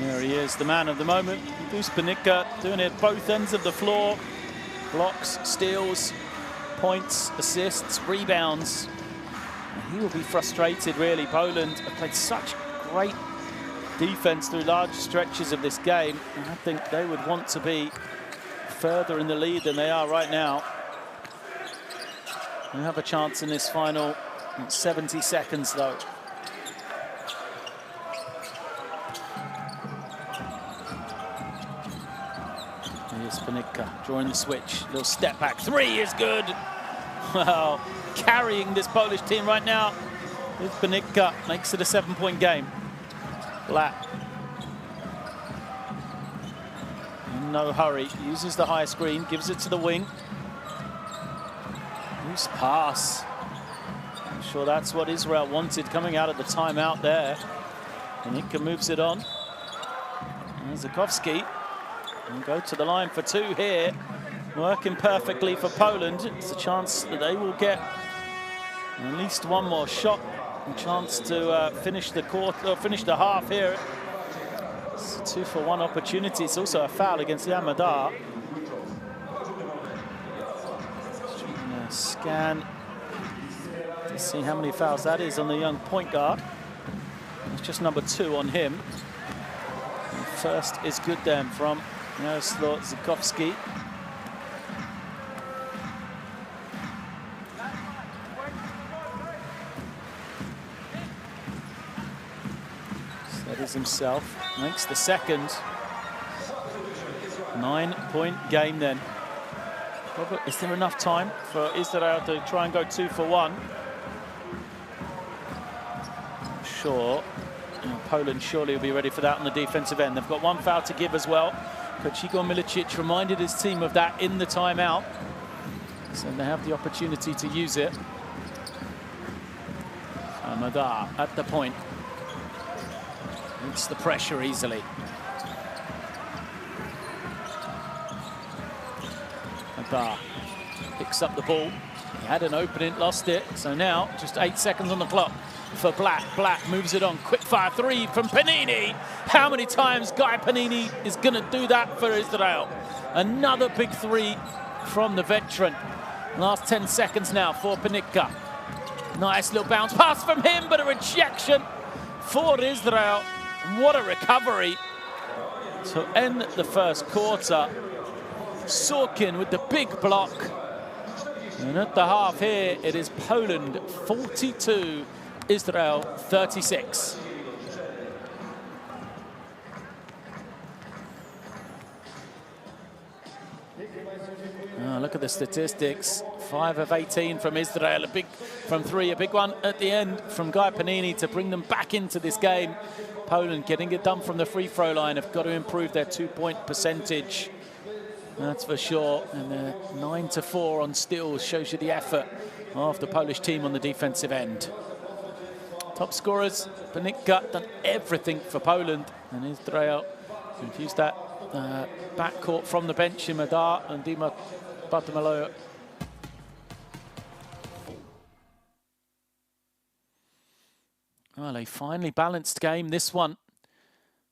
There he is, the man of the moment. Deuce Panitka doing it at both ends of the floor. Blocks, steals, points, assists, rebounds. He will be frustrated, really. Poland have played such great defense through large stretches of this game. And I think they would want to be further in the lead than they are right now. They have a chance in this final 70 seconds, though. Here's Panitka drawing the switch. Little step back. 3 is good. Well, carrying this Polish team right now. With Panitka, makes it a 7-point game. Black. In no hurry. Uses the high screen. Gives it to the wing. Loose pass. I'm sure that's what Israel wanted coming out of the timeout there. Panitka moves it on. And Zakowski. And go to the line for 2 here. Working perfectly for Poland. It's a chance that they will get at least one more shot. A chance to finish the quarter, or finish the half here. It's a 2-for-1 opportunity. It's also a foul against Yamada. Scan to see how many fouls that is on the young point guard. It's just number 2 on him. And first is good then from Jaroslaw Zakowski. That is himself. Makes the second. 9-point game then. Is there enough time for Israel to try and go 2 for 1? Sure. Poland surely will be ready for that on the defensive end. They've got one foul to give as well. Coach Igor Milicic reminded his team of that in the timeout. So they have the opportunity to use it. Madar at the point. Meets the pressure easily. Madar picks up the ball. He had an opening, lost it. So now just 8 seconds on the clock for Black. Black moves it on. Quick fire 3 from Panini. How many times Guy Panini is going to do that for Israel? Another big 3 from the veteran. Last 10 seconds now for Panicka. Nice little bounce pass from him, but a rejection for Israel. What a recovery to end the first quarter. Sorkin with the big block. And at the half here, it is Poland 42, Israel 36. Oh, look at the statistics. 5 of 18 from Israel, from 3, a big one at the end from Guy Panini to bring them back into this game. Poland getting it done from the free throw line have got to improve their 2-point percentage. That's for sure. And 9-4 on steals shows you the effort of the Polish team on the defensive end. Top scorers, Panicka done everything for Poland, and Israel used that backcourt from the bench in Madar and Dima Bartomeu. Well, a finely balanced game, this one.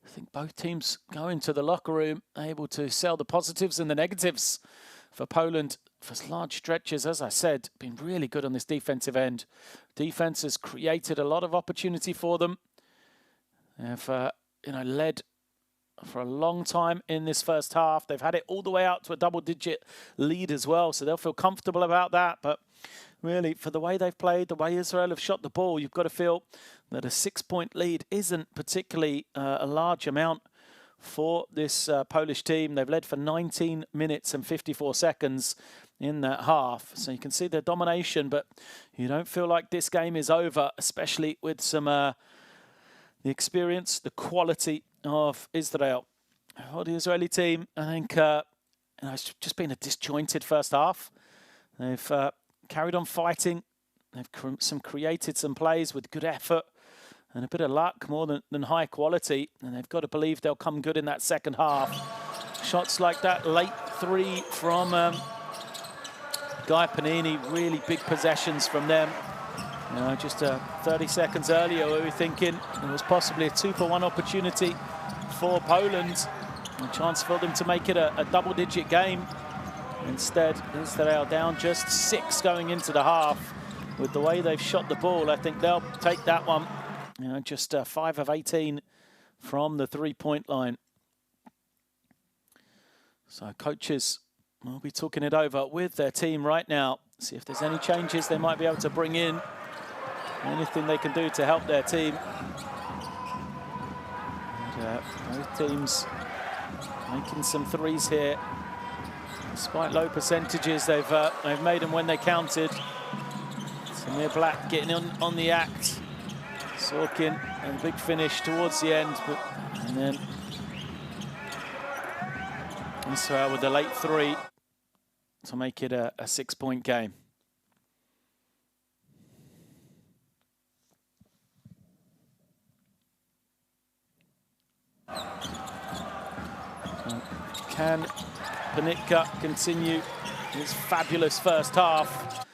I think both teams go into the locker room able to sell the positives and the negatives. For Poland, for large stretches, as I said, been really good on this defensive end. Defense has created a lot of opportunity for them. They've led for a long time in this first half. They've had it all the way out to a double-digit lead as well, so they'll feel comfortable about that. But really, for the way they've played, the way Israel have shot the ball, you've got to feel that a 6-point lead isn't particularly a large amount for this Polish team. They've led for 19 minutes and 54 seconds in that half. So you can see their domination, but you don't feel like this game is over, especially with some the experience, the quality of Israel. For the Israeli team, I think it's just been a disjointed first half. They've carried on fighting. They've created some plays with good effort and a bit of luck more than high quality. And they've got to believe they'll come good in that second half. Shots like that late 3 from Guy Panini, really big possessions from them. Just 30 seconds earlier, we were thinking it was possibly a 2-for-1 opportunity for Poland. A chance for them to make it a double-digit game. Instead, Israel down just 6 going into the half. With the way they've shot the ball, I think they'll take that one. Just 5 of 18 from the 3-point line. So coaches will be talking it over with their team right now. See if there's any changes they might be able to bring in. Anything they can do to help their team. And, both teams making some threes here. Despite low percentages, they've made them when they counted. Samir Black getting on the act. Sorkin, and big finish towards the end. And then Israel with the late 3 to make it a 6-point game. Can Panicka continue his fabulous first half?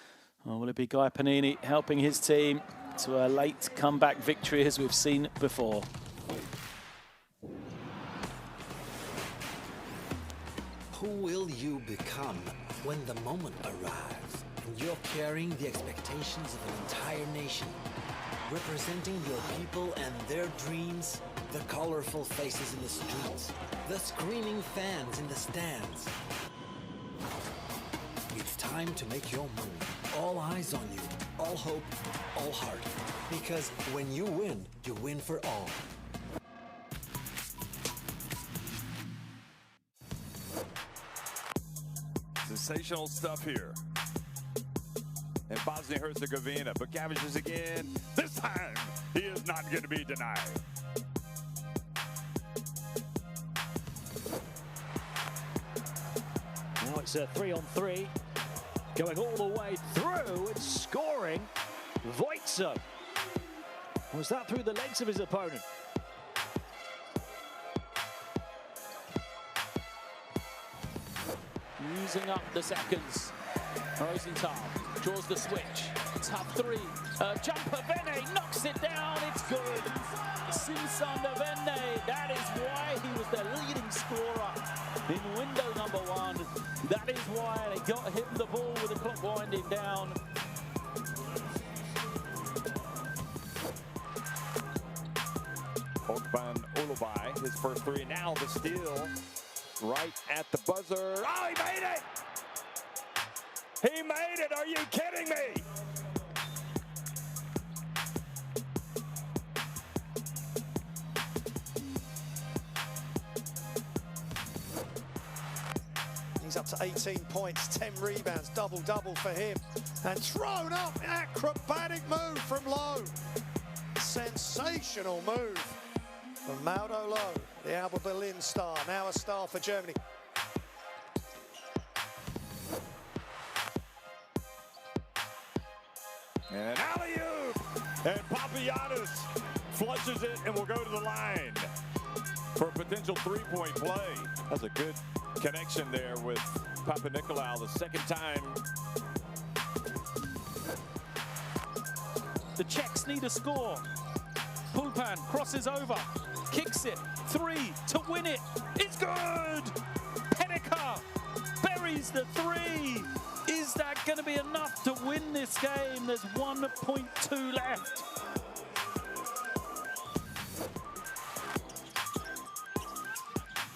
Or will it be Guy Panini helping his team to a late comeback victory as we've seen before? Who will you become when the moment arrives and you're carrying the expectations of an entire nation, representing your people and their dreams, the colorful faces in the streets, the screaming fans in the stands? It's time to make your move. All eyes on you, all hope, all heart. Because when you win for all. sensational stuff here in Bosnia-Herzegovina. But Gavish again. This time, he is not going to be denied. Now it's a 3-on-3, going all the way through and scoring. Voitzo. Was that through the legs of his opponent? Using up the seconds. Rosenthal draws the switch. Tough three. Jumper Vene knocks it down. It's good. Simsander Vene. That is why he was the leading scorer in window number one. That is why they got him the ball with the clock winding down. Okban Ulubai, his first three. Now the steal right at the buzzer. Oh, he made it! He made it! Are you kidding me? He's up to 18 points, 10 rebounds, double-double for him. And thrown up, acrobatic move from Lowe. Sensational move from Mauro Lowe, the Alba Berlin star, now a star for Germany. And alley-oop! And Papagiannis flushes it and will go to the line for a potential three-point play. That's a good connection there with Papanikolaou the second time. The Czechs need a score. Pulpan crosses over, kicks it, three to win it. It's good! Pennica buries the three. Is that going to be enough to win this game? There's 1.2 left.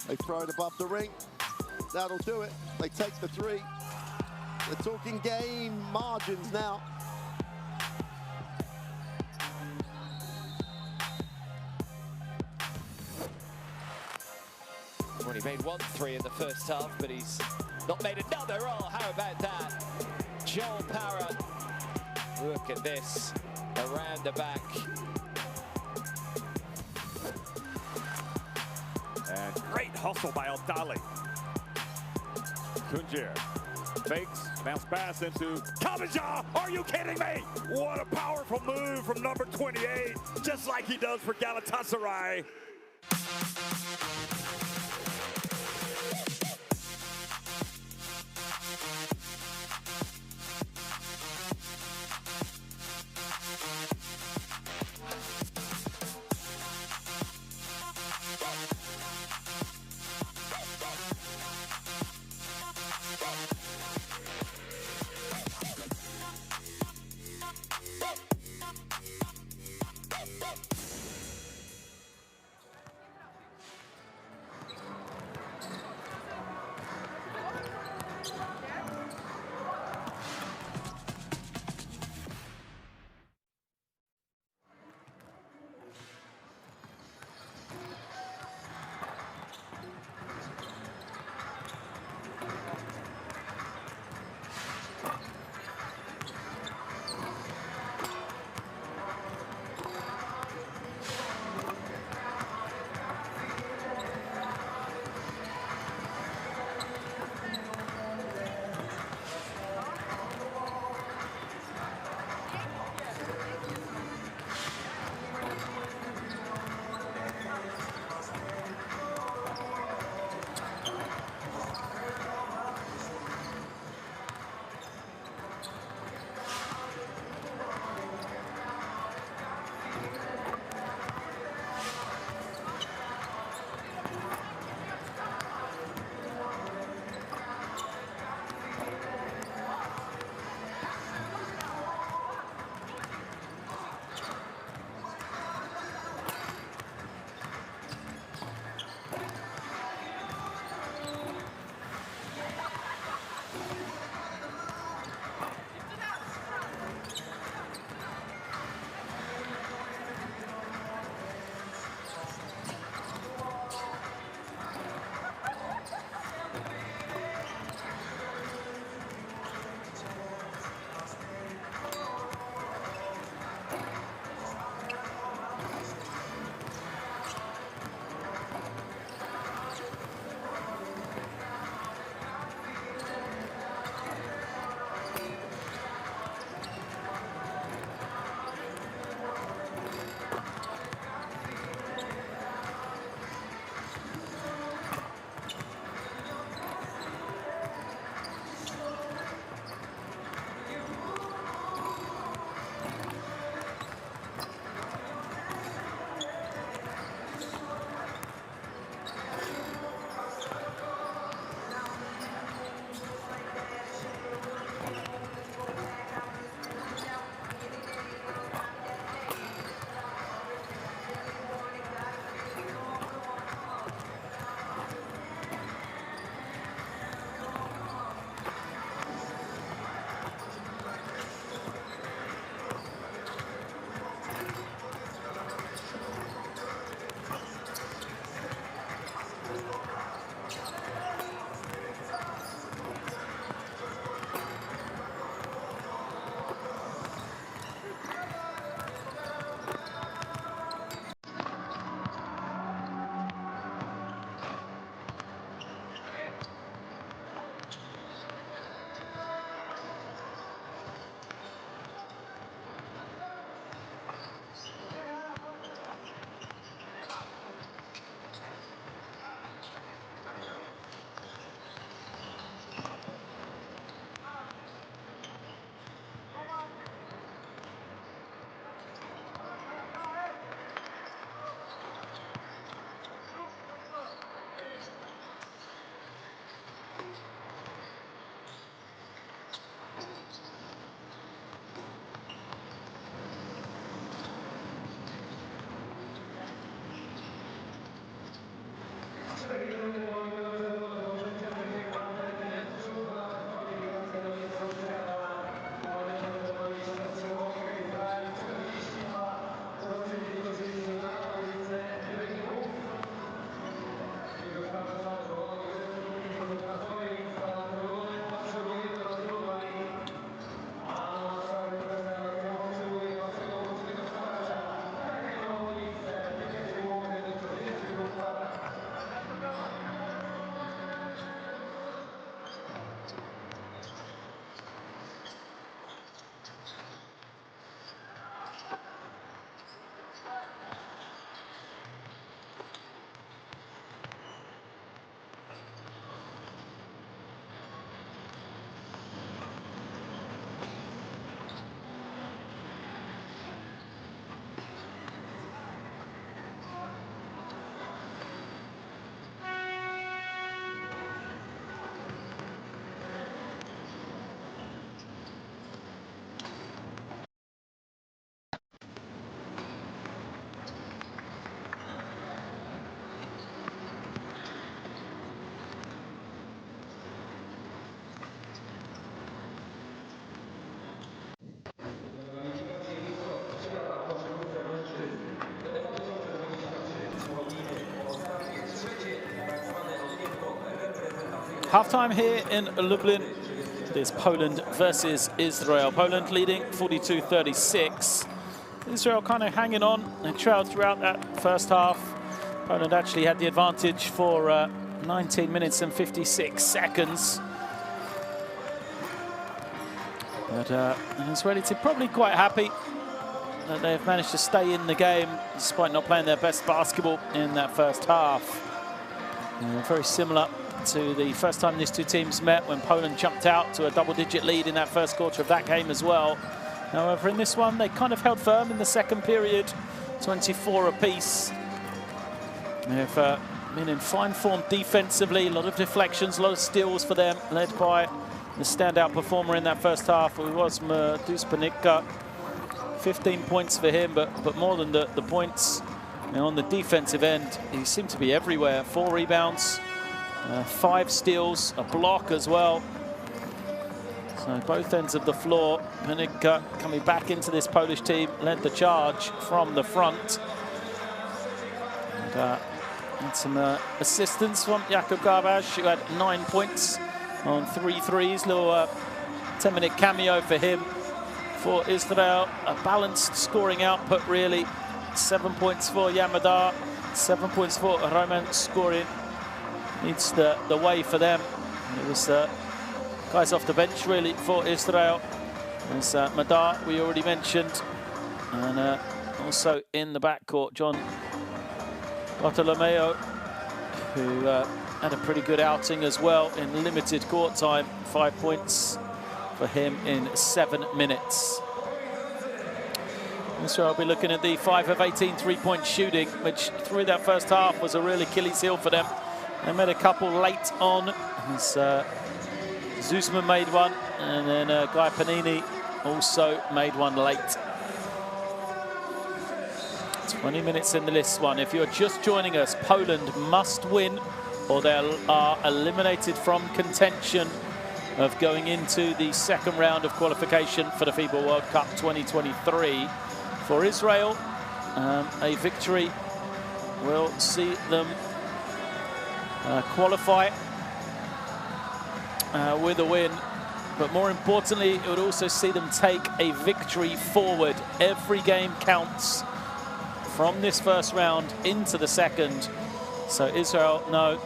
They throw it above the ring. That'll do it. They take the three. They're talking game margins now. Well, he made 1 3 in the first half, but he's not made another. Oh, how about that? Joel Para. Look at this. Around the back. And great hustle by Aldali. Kunjer fakes, bounce pass into Kabaja. Are you kidding me? What a powerful move from number 28, just like he does for Galatasaray. Halftime here in Lublin. It is Poland versus Israel. Poland leading 42-36. Israel kind of hanging on. They trailed throughout that first half. Poland actually had the advantage for 19 minutes and 56 seconds. But the Israeli team probably quite happy that they've managed to stay in the game despite not playing their best basketball in that first half. Very similar to the first time these two teams met, when Poland jumped out to a double-digit lead in that first quarter of that game as well. However, in this one, they kind of held firm in the second period, 24 apiece. They've been in fine form defensively, a lot of deflections, a lot of steals for them, led by the standout performer in that first half, who was Panika. 15 points for him, but more than the points. On the defensive end, he seemed to be everywhere. 4 rebounds, 5 steals, a block as well. So both ends of the floor. Panika coming back into this Polish team, led the charge from the front. And some assistance from Jakub Garbasz, who had 9 points on 3 threes. Little 10-minute cameo for him. For Israel, a balanced scoring output, really. 7 points for Yamadar, 7 points for Roman Skorin. It's the way for them. It was guys off the bench, really, for Israel. There's Madar, we already mentioned. And also in the backcourt, John Bartolomeo, who had a pretty good outing as well in limited court time. 5 points for him in 7 minutes. So I'll be looking at the 5 of 18 three-point shooting, which through that first half was a real Achilles heel for them. They made a couple late on. Zuzman made one, and then Guy Panini also made one late. 20 minutes in this one. If you're just joining us, Poland must win or they are eliminated from contention of going into the second round of qualification for the FIBA World Cup 2023. For Israel, a victory will see them qualify with a win. But more importantly, it would also see them take a victory forward. Every game counts from this first round into the second. So Israel know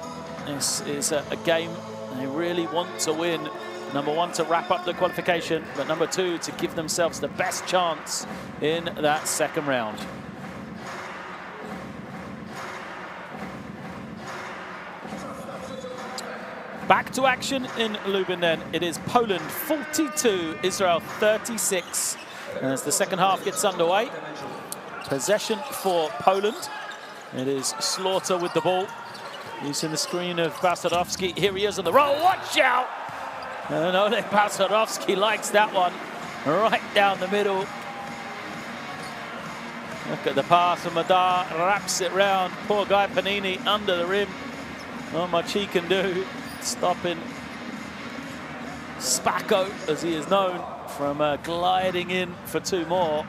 this is a game they really want to win. Number 1, to wrap up the qualification, but number 2, to give themselves the best chance in that second round. Back to action in Lublin then. It is Poland 42, Israel 36. As the second half gets underway, possession for Poland. It is Slaughter with the ball. Using the screen of Basadowski. Here he is on the roll. Watch out! And Oleg Basadowski likes that one. Right down the middle. Look at the pass from Madar. Wraps it round. Poor Guy Panini under the rim. Not much he can do. Stopping Spacco, as he is known, from gliding in for 2 more.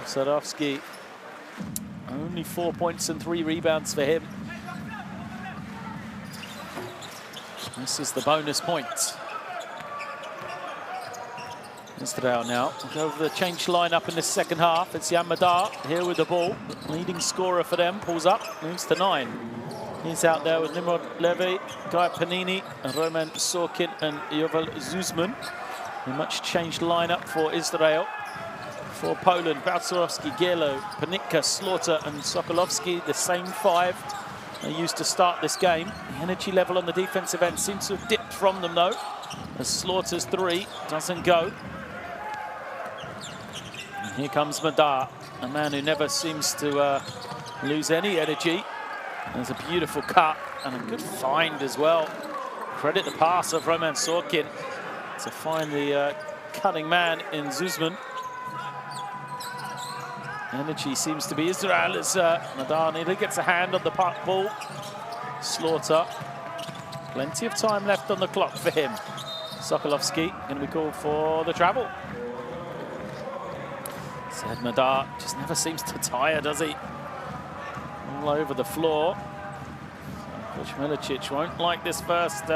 Sadowski, only 4 points and 3 rebounds for him. This is the bonus point. Israel now go over the change lineup in the second half. It's Yamadar here with the ball. Leading scorer for them, pulls up, moves to 9. He's out there with Nimrod Levy, Guy Panini, Roman Sorkin and Yovel Zuzman. A much changed lineup for Israel. For Poland, Balcerowski, Gielo, Panika, Slaughter and Sokolowski, the same 5 they used to start this game. The energy level on the defensive end seems to have dipped from them though, as Slaughter's 3 doesn't go. And here comes Madar, a man who never seems to lose any energy. There's a beautiful cut and a good find as well. Credit the pass of Roman Sorkin to find the cutting man in Zuzman. Energy seems to be Israel as Madar nearly gets a hand on the ball. Slaughter. Plenty of time left on the clock for him. Sokolowski going to be called for the travel. Said Madar just never seems to tire, does he? All over the floor. Milicic won't like this first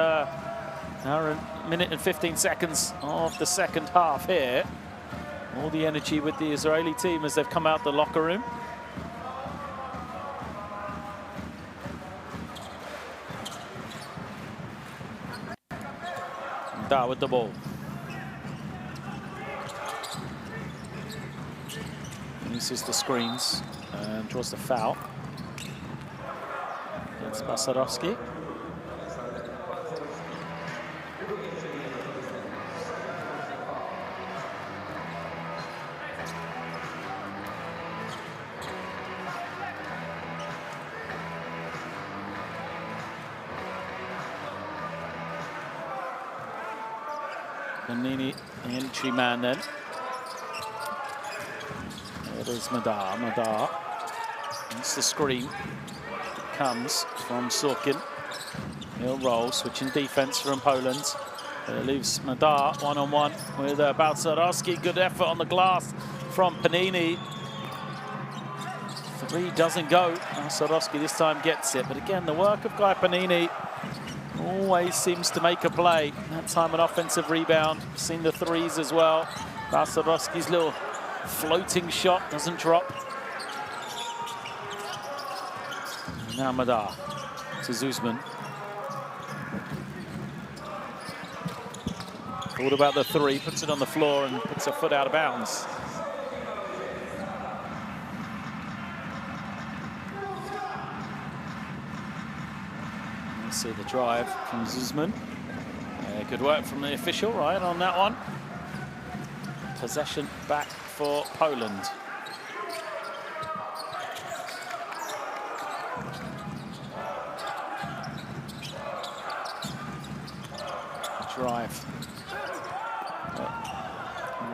minute and 15 seconds of the second half here. All the energy with the Israeli team as they've come out the locker room. Da with the ball. Uses the screens and draws the foul. It's Basarowski. Panini, the entry man then. There is Madar. Madar. It's the screen. It comes from Sorkin. He'll roll, switching defense from Poland. It leaves Madar one-on-one with Balcerowski. Good effort on the glass from Panini. Three doesn't go. Balcerowski this time gets it. But again, the work of Guy Panini always seems to make a play. That time an offensive rebound. Seen the threes as well. Balcerowski's little floating shot doesn't drop. Now Madar to Zuzman. Thought about the three, puts it on the floor and puts a foot out of bounds. You see the drive from Zuzman. Good work from the official, right, on that one. Possession back for Poland. Drive.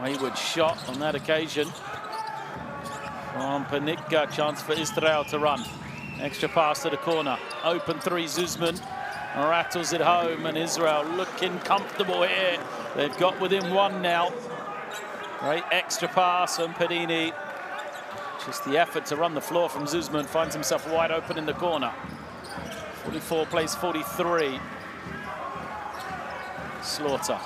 Wayward shot on that occasion from Panicka. Chance for Israel to run. Extra pass to the corner. Open three, Zuzman rattles it home, and Israel looking comfortable here. They've got within one now. Great extra pass from Panini. Just the effort to run the floor from Zuzman. Finds himself wide open in the corner. 44 plays 43. Slaughter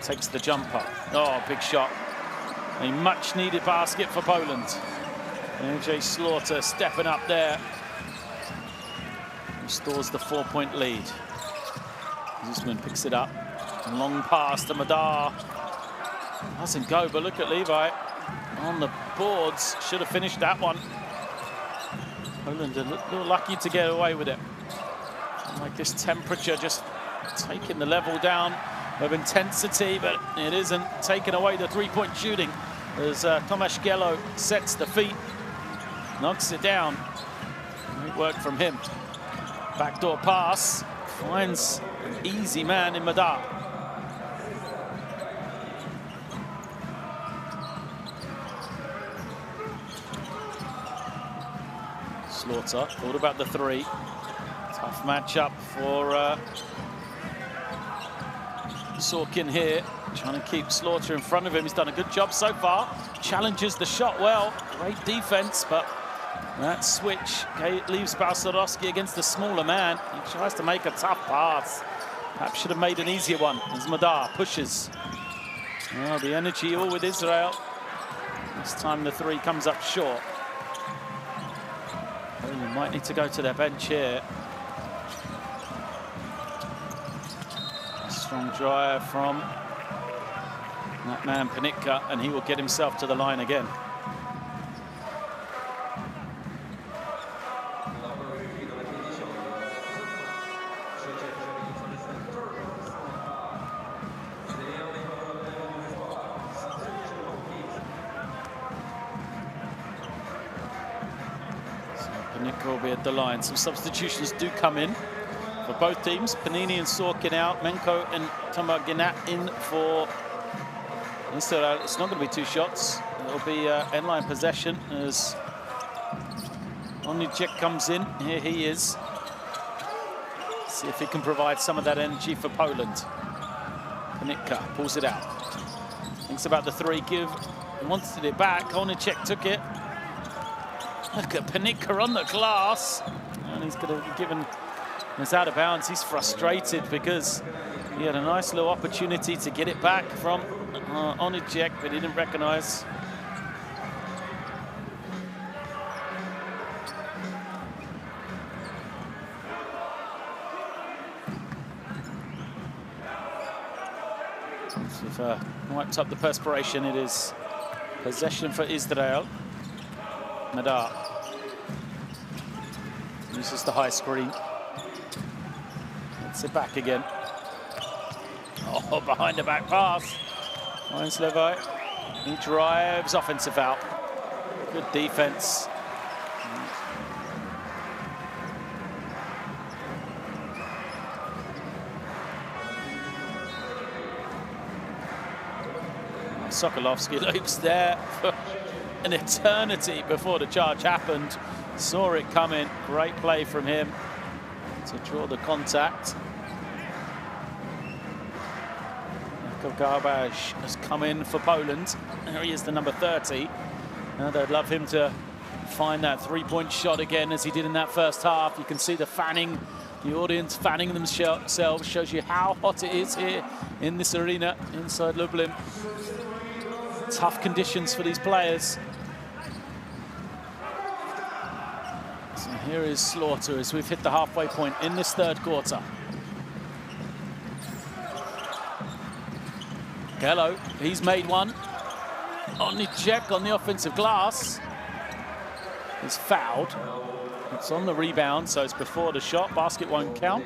takes the jumper. Oh, big shot. A much needed basket for Poland. AJ Slaughter stepping up there. Restores the 4-point lead. Zuzman picks it up. A long pass to Madar. Doesn't go, but look at Levi on the boards. Should have finished that one. Poland a little lucky to get away with it. Like this temperature just taking the level down of intensity, but it isn't taking away the three-point shooting as Tomasz Gielo sets the feet, knocks it down. Great work from him. Backdoor pass, finds an easy man in Madar. Slaughter, thought about the three. Tough matchup for Sorkin here, trying to keep Slaughter in front of him. He's done a good job so far. Challenges the shot well. Great defense, but that switch leaves Balcerowski against the smaller man. He tries to make a tough pass. Perhaps should have made an easier one as Madar pushes. Well, the energy all with Israel. This time the three comes up short. Poland might need to go to their bench here. Strong drive from that man Panicka, and he will get himself to the line again. So Panicka will be at the line. Some substitutions do come in for both teams. Panini and Sorkin out. Menko and Tomaginat in for Israel. It's not going to be two shots. It'll be end-line possession as Onychek comes in. Here he is. See if he can provide some of that energy for Poland. Panicka pulls it out. Thinks about the three. Wanted it back. Onychek took it. Look at Panicka on the glass. And he's going to be given It's out of bounds. He's frustrated because he had a nice little opportunity to get it back from Onijek, but he didn't recognise. So wiped up the perspiration. It is possession for Israel. Madar uses the high screen. Gets it back again. Oh, behind the back pass. Finds Levi. He drives, offensive foul. Good defense. Sokolovsky looks there for an eternity before the charge happened. Saw it coming. Great play from him to draw the contact. Garbage has come in for Poland. There he is, the number 30. They'd love him to find that three-point shot again as he did in that first half. You can see the fanning, the audience fanning themselves. Shows you how hot it is here in this arena inside Lublin. Tough conditions for these players. So here is Slaughter as we've hit the halfway point in this third quarter. Gallo, he's made one. Onijek on the offensive glass. He's fouled. It's on the rebound, so it's before the shot. Basket won't count.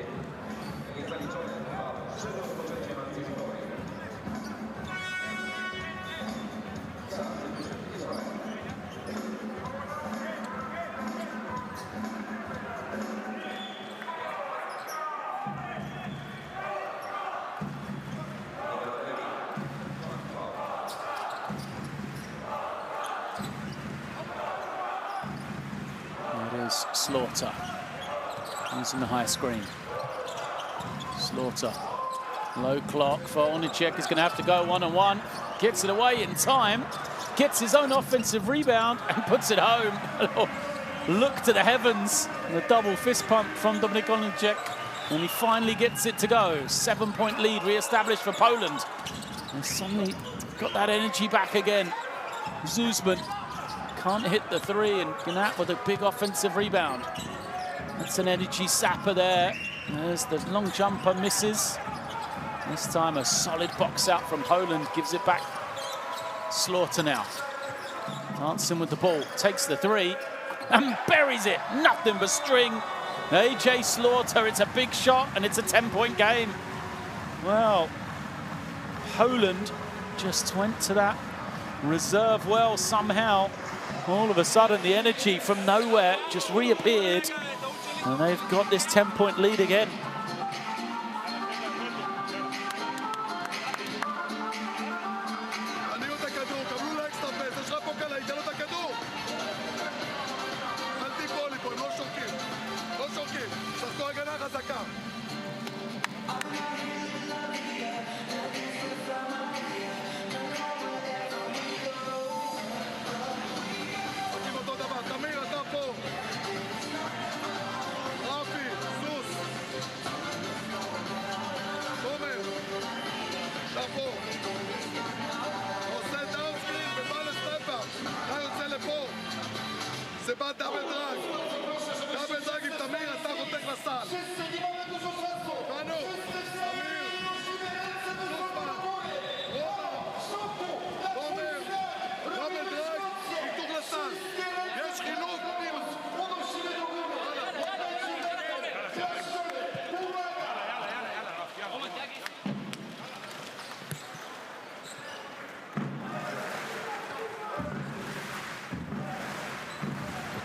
Slaughter using the high screen. Slaughter, low clock for Onijek. Is going to have to go one-on-one. Gets it away in time. Gets his own offensive rebound and puts it home. Look to the heavens. The double fist pump from Dominik Onijek. And he finally gets it to go. 7-point lead re-established for Poland. And suddenly got that energy back again. Zuzman can't hit the three, and Gnat with a big offensive rebound. That's an energy sapper there. There's the long jumper, misses. This time a solid box out from Poland, gives it back. Slaughter now. Dancing with the ball, takes the three and buries it. Nothing but string. AJ Slaughter, it's a big shot and it's a 10-point game. Well, Poland just went to that reserve well somehow. All of a sudden, the energy from nowhere just reappeared, and they've got this 10-point lead again. זה בא דאבל דרג. דאבל דרג עם תמיר, אתה חותך לסל. בנו, תמיר. סופמן. עומר. דאבל דרג, חיתוך לסל. יש חילוק, פנימה.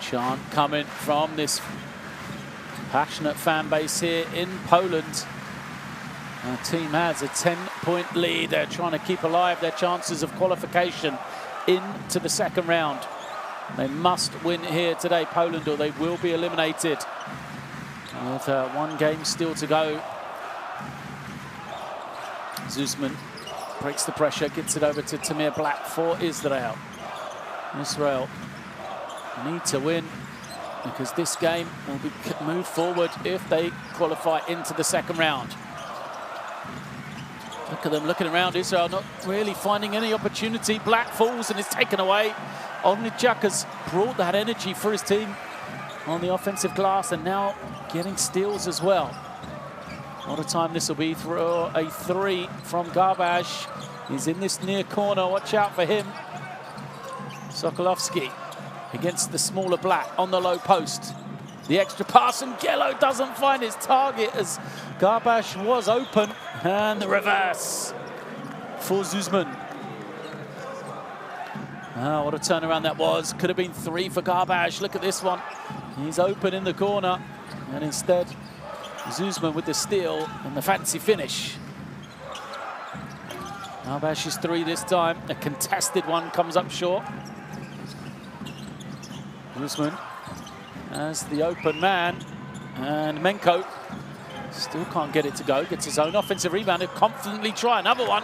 Chant coming from this passionate fan base here in Poland. Our team has a 10-point lead. They're trying to keep alive their chances of qualification into the second round. They must win here today, Poland, or they will be eliminated. With one game still to go. Zuzman breaks the pressure, gets it over to Tamir Black for Israel. Israel need to win because this game will be moved forward if they qualify into the second round. Look at them looking around. Israel not really finding any opportunity. Black falls and is taken away. Onijak has brought that energy for his team on the offensive glass and now getting steals as well. What a time this will be for a three from Garbash. He's in this near corner. Watch out for him. Sokolovsky against the smaller Black on the low post. The extra pass, and Gello doesn't find his target as Garbash was open. And the reverse for Zuzman. Oh, what a turnaround that was. Could have been three for Garbash. Look at this one. He's open in the corner. And instead, Zuzman with the steal and the fancy finish. Garbash's three this time. A contested one comes up short. Zuzman as the open man, and Menko still can't get it to go. Gets his own offensive rebound. He'll confidently try another one,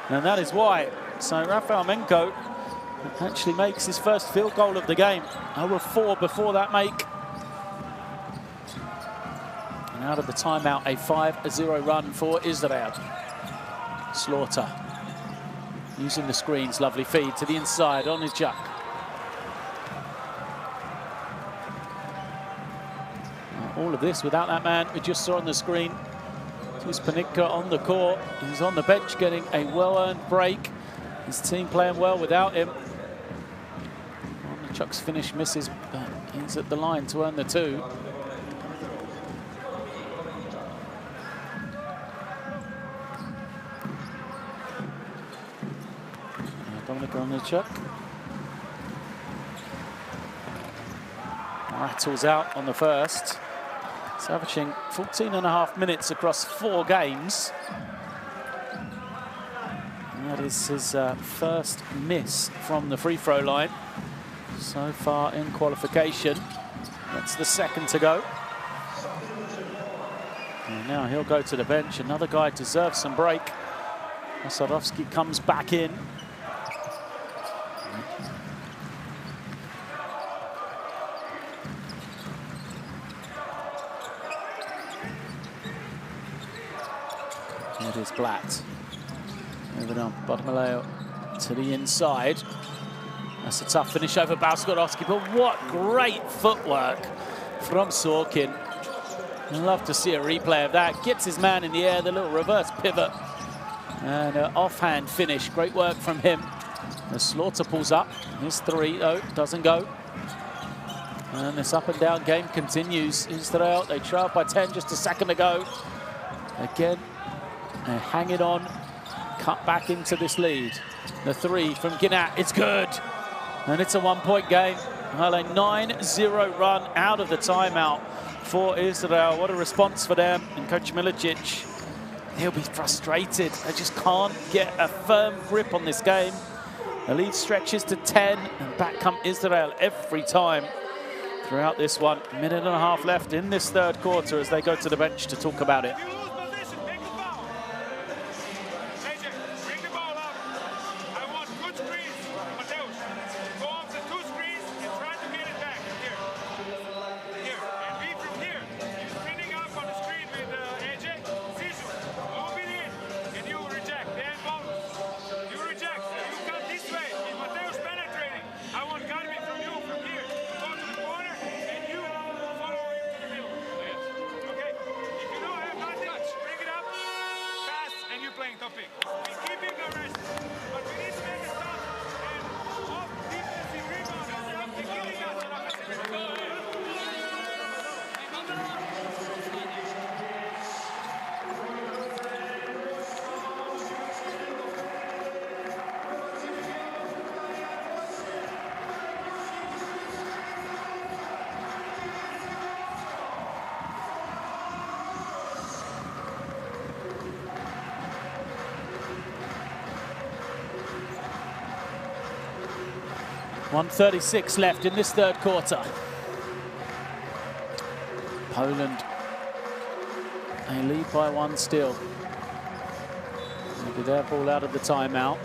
and that is why. So Rafael Menko actually makes his first field goal of the game. 0-4 before that make. And out of the timeout, a 5-0 run for Israel. Slaughter using the screens. Lovely feed to the inside. Onijak. All of this without that man we just saw on the screen. Here's Panicka on the court. He's on the bench getting a well-earned break. His team playing well without him. Chuck's finish misses, but he's at the line to earn the two. Dominic on the Chuck. Rattles out on the first. He's averaging 14.5 minutes across 4 games. And that is his first miss from the free throw line so far in qualification. That's the second to go. And now he'll go to the bench. Another guy deserves some break. Ossadovsky comes back in. It is Blatt. Moving on, Bartolomeo to the inside. That's a tough finish over Balskorovsky, but what great footwork from Sorkin. I'd love to see a replay of that. Gets his man in the air, the little reverse pivot. And an offhand finish. Great work from him. The Slaughter pulls up. His three, though, doesn't go. And this up and down game continues. Israel, they trailed by 10 just a second ago. Again, they're hanging on. Cut back into this lead. The three from Ginat, it's good. And it's a 1-point game. Well, a 9-0 run out of the timeout for Israel. What a response for them. And Coach Milicic, he'll be frustrated. They just can't get a firm grip on this game. The lead stretches to 10, and back come Israel every time throughout this one. 1.5 minutes left in this third quarter as they go to the bench to talk about it. .136 left in this third quarter. Poland, a lead by 1 still. Maybe their ball out of the timeout.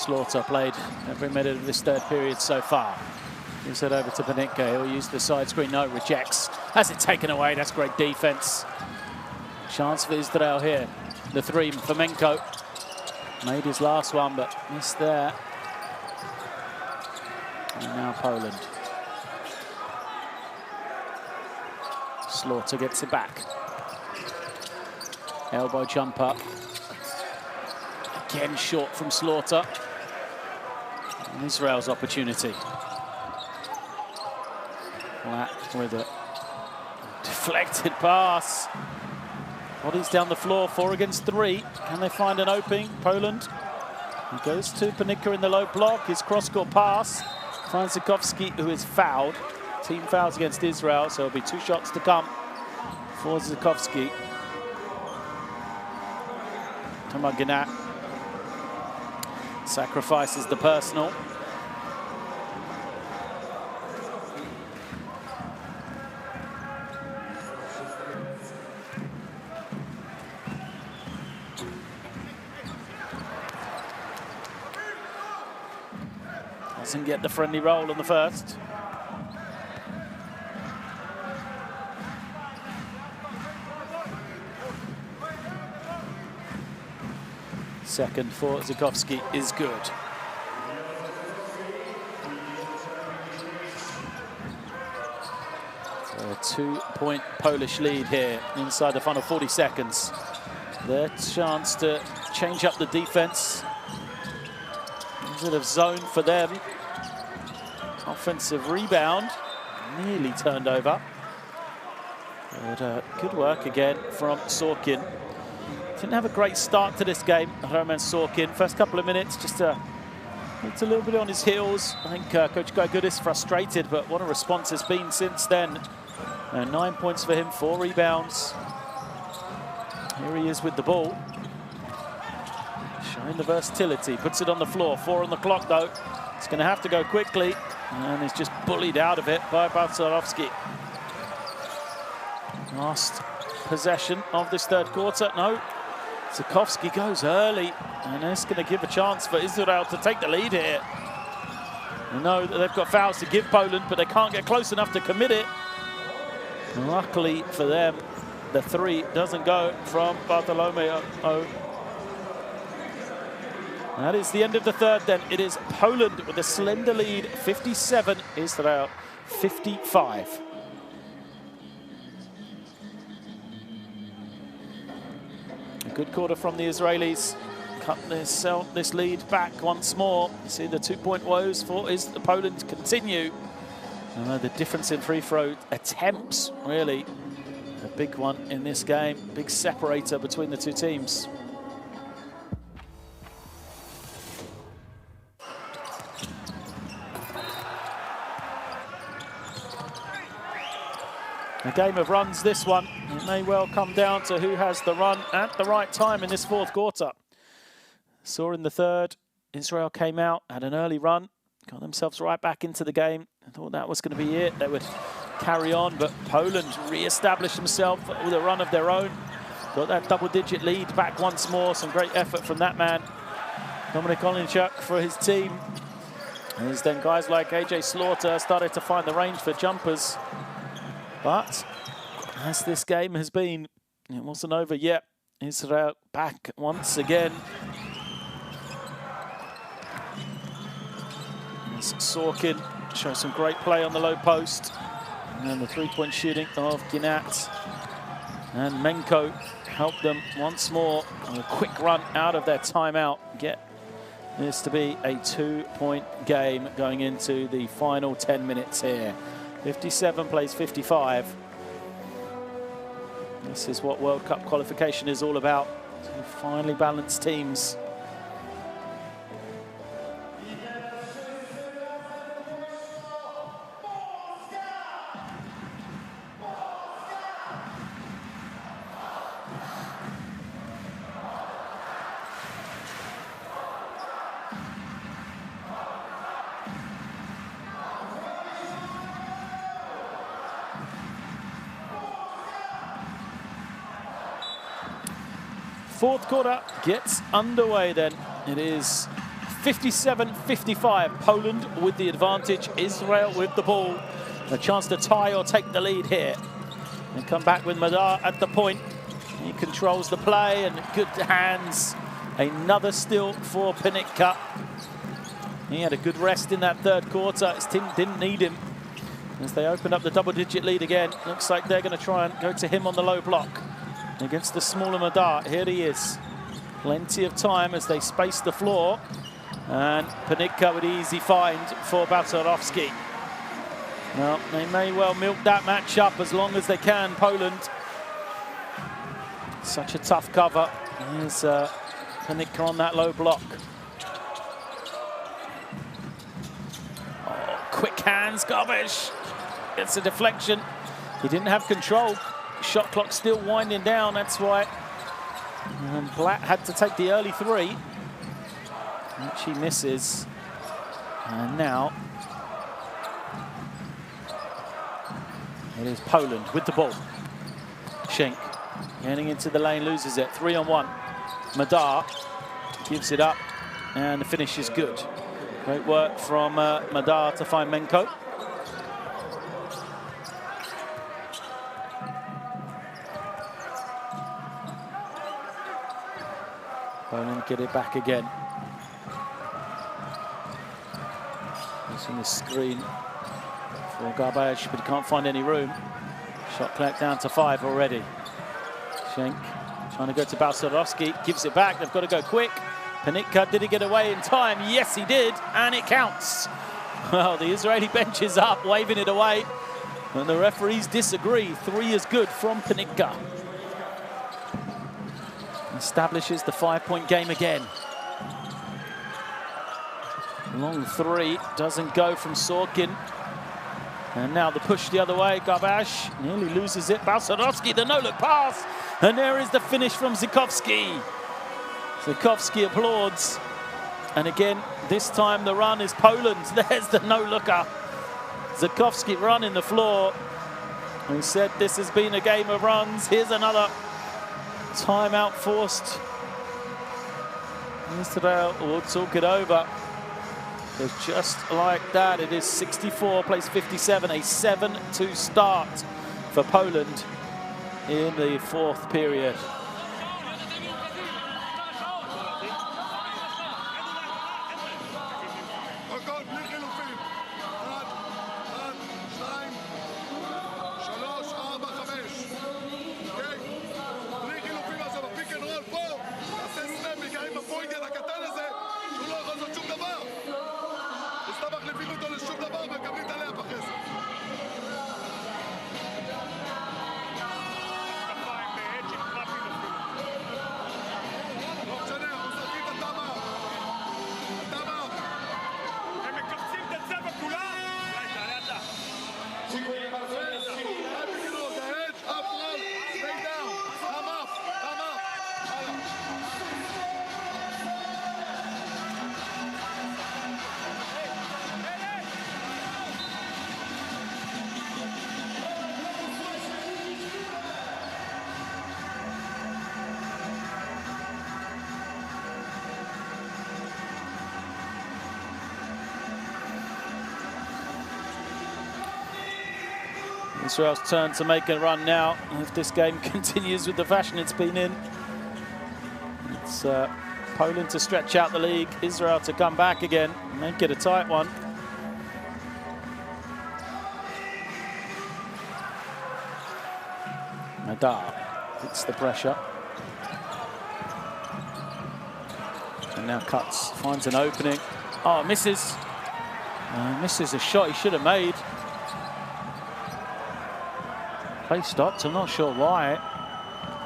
Slaughter played every minute of this third period so far. Gives it over to Panicka. He'll use the side screen. No, rejects. Has it taken away. That's great defense. Chance for Israel here. The three, Fomenko. Made his last one, but missed there. And now Poland. Slaughter gets it back. Elbow jumper. Again short from Slaughter. And Israel's opportunity. Flat with it. Deflected pass. Bodies down the floor, 4 against 3. Can they find an opening? Poland. He goes to Panicka in the low block. His cross-court pass. Finds Zukowski, who is fouled. Team fouls against Israel, so it'll be 2 shots to come for Zukowski. Thomas Gnat sacrifices the personal. Doesn't get the friendly roll on the first. Second for Zukowski is good. So a 2-point Polish lead here inside the final 40 seconds. Their chance to change up the defense. A bit of zone for them. Offensive rebound, nearly turned over. But good work again from Sorkin. Didn't have a great start to this game, Roman Sorkin. First couple of minutes, just looked a little bit on his heels. I think Coach Gaigudis frustrated, but what a response has been since then. 9 points for him, 4 rebounds. Here he is with the ball. Showing the versatility, puts it on the floor. 4 on the clock though. It's going to have to go quickly, and he's just bullied out of it by Balcerowski. Last possession of this third quarter. No, Zukowski goes early, and it's going to give a chance for Israel to take the lead here. You know that they've got fouls to give Poland, but they can't get close enough to commit it. Luckily for them, the 3 doesn't go from Bartolomeo. That is the end of the third then. It is Poland with a slender lead, 57, Israel 55. A good quarter from the Israelis. Cut this lead back once more. You see the 2-point woes for Poland continue. The difference in free throw attempts, really a big one in this game. Big separator between the two teams. A game of runs, this one. It may well come down to who has the run at the right time in this fourth quarter. Saw in the third, Israel came out, had an early run, got themselves right back into the game. I thought that was going to be it. They would carry on, but Poland re-established themselves with a run of their own. Got that double-digit lead back once more. Some great effort from that man, Dominik Olejniczak, for his team. As then guys like AJ Slaughter started to find the range for jumpers. But as this game has been, it wasn't over yet. Israel back once again. As Sorkin shows some great play on the low post. And then the 3-point shooting of Ginat. And Menko helped them once more on a quick run out of their timeout. Get this to be a 2-point game going into the final 10 minutes here. 57 plays 55. This is what World Cup qualification is all about. Two finely balanced teams. Fourth quarter gets underway then. It is 57-55, Poland with the advantage, Israel with the ball. A chance to tie or take the lead here. And come back with Madar at the point. He controls the play and good hands. Another steal for Panitka. He had a good rest in that third quarter. His team didn't need him. As they open up the double-digit lead again, looks like they're going to try and go to him on the low block. Against the smaller Madar, here he is. Plenty of time as they space the floor. And Panitka with easy find for Balcerowski. Well, they may well milk that match up as long as they can, Poland. Such a tough cover. Here's Panitka on that low block. Oh, quick hands, Garbage. It's a deflection. He didn't have control. Shot clock still winding down, that's why. And Blatt had to take the early three, which he misses. And now it is Poland with the ball. Schenk getting into the lane, loses it. 3-on-1. Madar gives it up, and the finish is good. Great work from Madar to find Menko. Poland get it back again. Using the screen for Garbage, but he can't find any room. Shot clock down to 5 already. Schenk trying to go to Balcerowski, gives it back. They've got to go quick. Panitka, did he get away in time? Yes, he did, and it counts. Well, the Israeli bench is up, waving it away, and the referees disagree. 3 is good from Panitka. Establishes the 5-point game again. Long three doesn't go from Sorkin. And now the push the other way. Garbage nearly loses it. Balcerowski, the no-look pass. And there is the finish from Zykowski. Zykowski applauds. And again, this time the run is Poland. There's the no-looker. Zykowski running the floor. He said this has been a game of runs. Here's another. Timeout forced. Israel will talk it over. Because just like that, it is 64 plays 57, a 7-2 start for Poland in the fourth period. Israel's turn to make a run now. If this game continues with the fashion it's been in, it's Poland to stretch out the league, Israel to come back again and make it a tight one. Madar hits the pressure. And now cuts, finds an opening. Oh, misses. Misses a shot he should have made. Play stopped, I'm not sure why.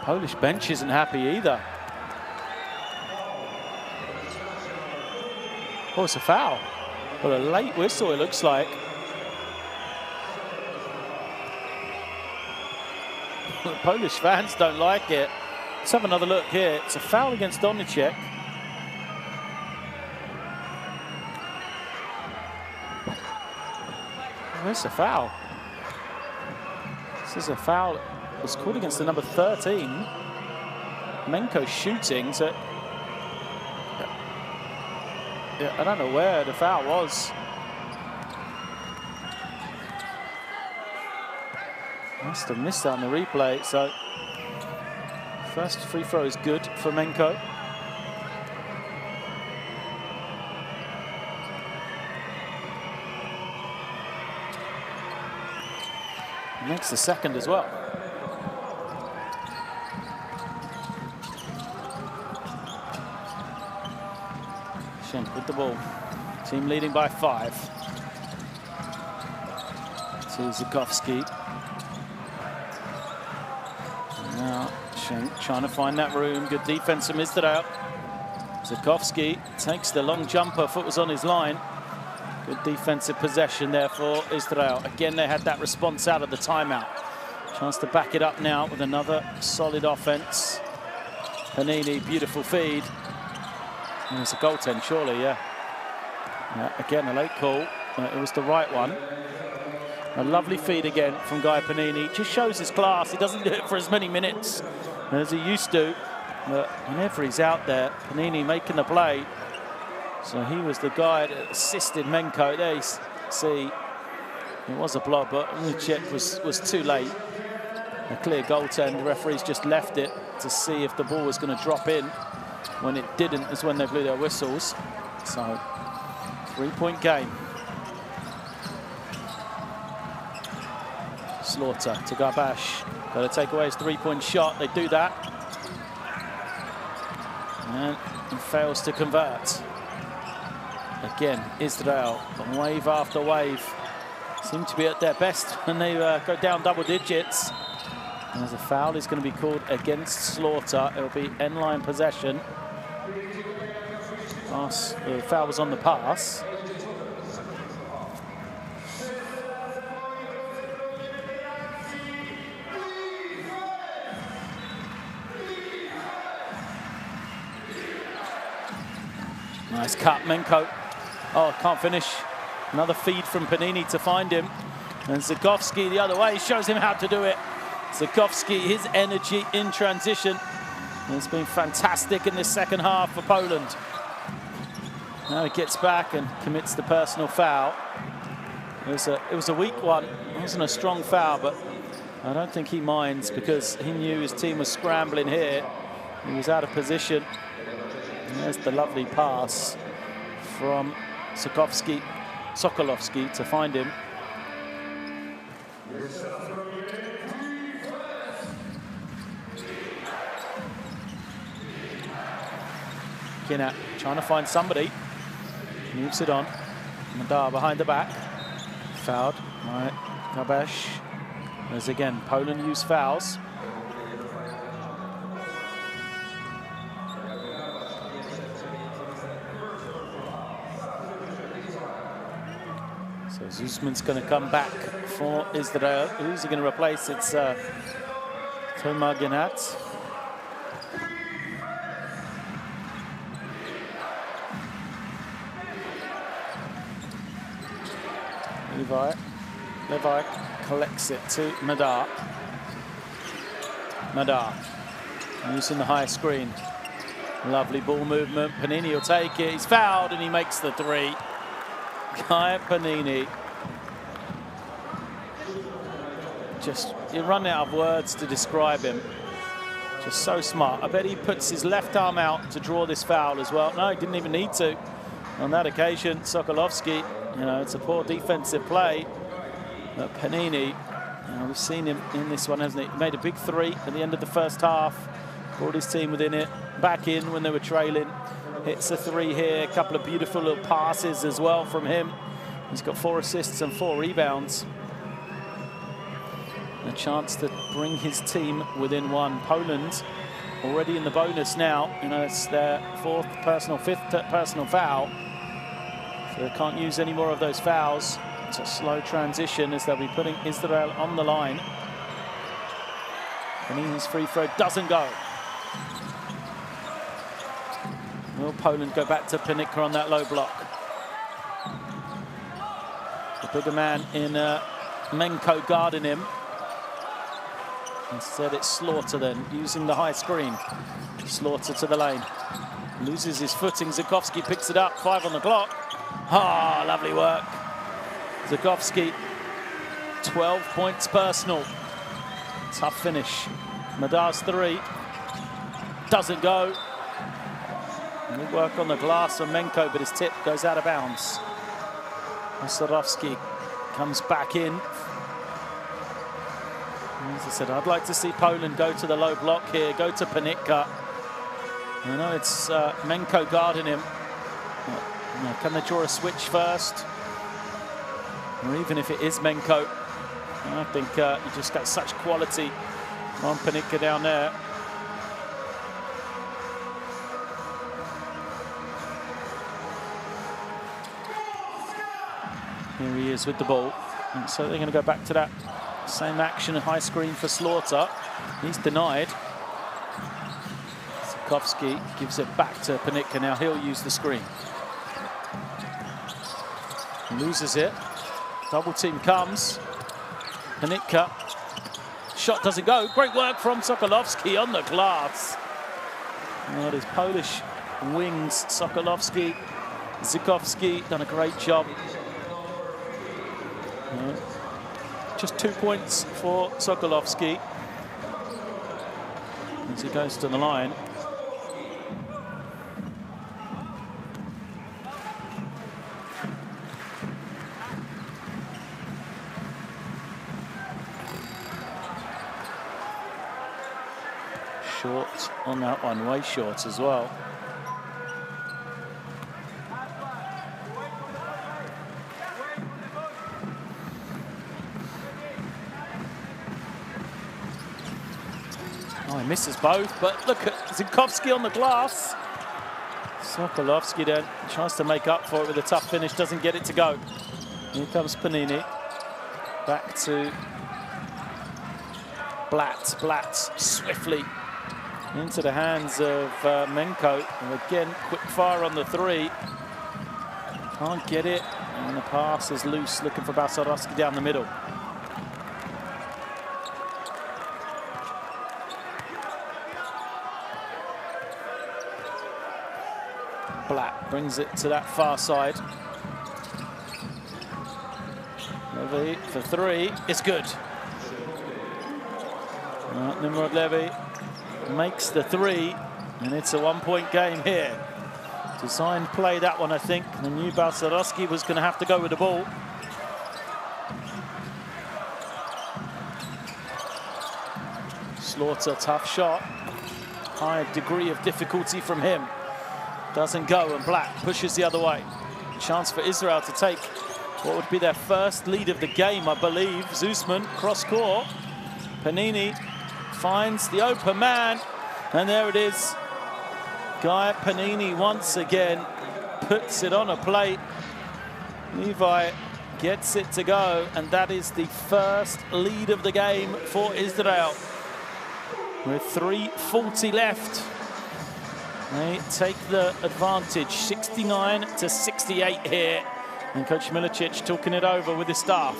Polish bench isn't happy either. Oh, it's a foul. Well, a late whistle, it looks like. The Polish fans don't like it. Let's have another look here. It's a foul against Donicek. Where's the foul? This is a foul. It was called against the number 13. Menko shooting, so I don't know where the foul was. Must have missed that on the replay. So first free throw is good for Menko. Makes the second as well. Schenk with the ball. Team leading by 5. To Zukowski. Now Schenk trying to find that room. Good defense from Israel. Zukowski takes the long jumper. Foot was on his line. Good defensive possession there for Israel. Again, they had that response out of the timeout. Chance to back it up now with another solid offense. Panini, beautiful feed. And it's a goaltend, surely, yeah. Again, a late call. It was the right one. A lovely feed again from Guy Panini. Just shows his class. He doesn't do it for as many minutes as he used to. But whenever he's out there, Panini making the play. So he was the guy that assisted Menko. There you see, it was a block, but Unicek was too late. A clear goaltend. The referees just left it to see if the ball was going to drop in. When it didn't is when they blew their whistles. So, 3-point game. Slaughter to Garbash. Got to take away his 3-point shot. They do that. And he fails to convert. Again, Israel, wave after wave. Seem to be at their best when they go down double digits. As a foul is going to be called against Slaughter. It'll be end-line possession. The foul was on the pass. Nice cut, Menko. Oh, can't finish. Another feed from Panini to find him. And Zukowski the other way shows him how to do it. Zukowski, his energy in transition. And it's been fantastic in this second half for Poland. Now he gets back and commits the personal foul. It was a weak one. It wasn't a strong foul, but I don't think he minds because he knew his team was scrambling here. He was out of position. And there's the lovely pass from Sokolovsky to find him. Kinnat trying to find somebody. Moves it on. Madar behind the back. Fouled. All right, Garbash. As again, Poland use fouls. So Zusman's going to come back for Israel. Who's he going to replace? It's Tomar Ginat. Levi collects it to Madar. Madar using the high screen. Lovely ball movement. Panini will take it. He's fouled and he makes the 3. Guy Panini. Just, you run out of words to describe him. Just so smart. I bet he puts his left arm out to draw this foul as well. No, he didn't even need to. On that occasion, Sokolovsky, you know, it's a poor defensive play. But Panini, you know, we've seen him in this one, hasn't he? He made a big 3 at the end of the first half. Brought his team within it. Back in when they were trailing. Hits a 3 here. A couple of beautiful little passes as well from him. He's got 4 assists and 4 rebounds. A chance to bring his team within 1. Poland already in the bonus now. You know, it's their 5th personal foul. So they can't use any more of those fouls. It's a slow transition as they'll be putting Israel on the line. Panini's free throw doesn't go. Will Poland go back to Panicka on that low block? The bigger man in Menko guarding him. Instead, it's Slaughter then, using the high screen. Slaughter to the lane. Loses his footing. Zukowski picks it up. 5 on the clock. Ah, lovely work. Zukowski, 12 points personal. Tough finish. Madar's 3. Doesn't go. Good work on the glass from Menko, but his tip goes out of bounds. Osarovsky comes back in. As I said, I'd like to see Poland go to the low block here, go to Panitka. I know it's Menko guarding him. Can they draw a switch first? Or even if it is Menko, I think you just got such quality on Panitka down there. Here he is with the ball. And so they're going to go back to that same action, high screen for Slaughter. He's denied. Zukowski gives it back to Panitka. Now he'll use the screen. Loses it. Double team comes. Panitka. Shot doesn't go. Great work from Sokolowski on the glass. Well, his Polish wings, Sokolowski, Zukowski, done a great job. Just 2 points for Sokolowski as he goes to the line. Short on that one, way short as well. Oh, he misses both, but look at Zukowski on the glass. Sokolowski then tries to make up for it with a tough finish, doesn't get it to go. Here comes Panini. Back to Blatt. Blatt swiftly into the hands of Menko. And again, quick fire on the 3. Can't get it. And the pass is loose, looking for Balcerowski down the middle. Blatt brings it to that far side. Levy for 3. It's good. Nimrod Levy makes the 3, and it's a 1-point game here. Designed play, that one, I think. I knew Balcerowski was going to have to go with the ball. Slaughter, tough shot. High degree of difficulty from him. Doesn't go, and Blatt pushes the other way. Chance for Israel to take what would be their first lead of the game, I believe. Zusman, cross court. Panini finds the open man, and there it is. Guy Panini once again puts it on a plate. Levi gets it to go, and that is the first lead of the game for Israel. With 3:40 left. They take the advantage, 69-68 here. And Coach Milicic talking it over with his staff.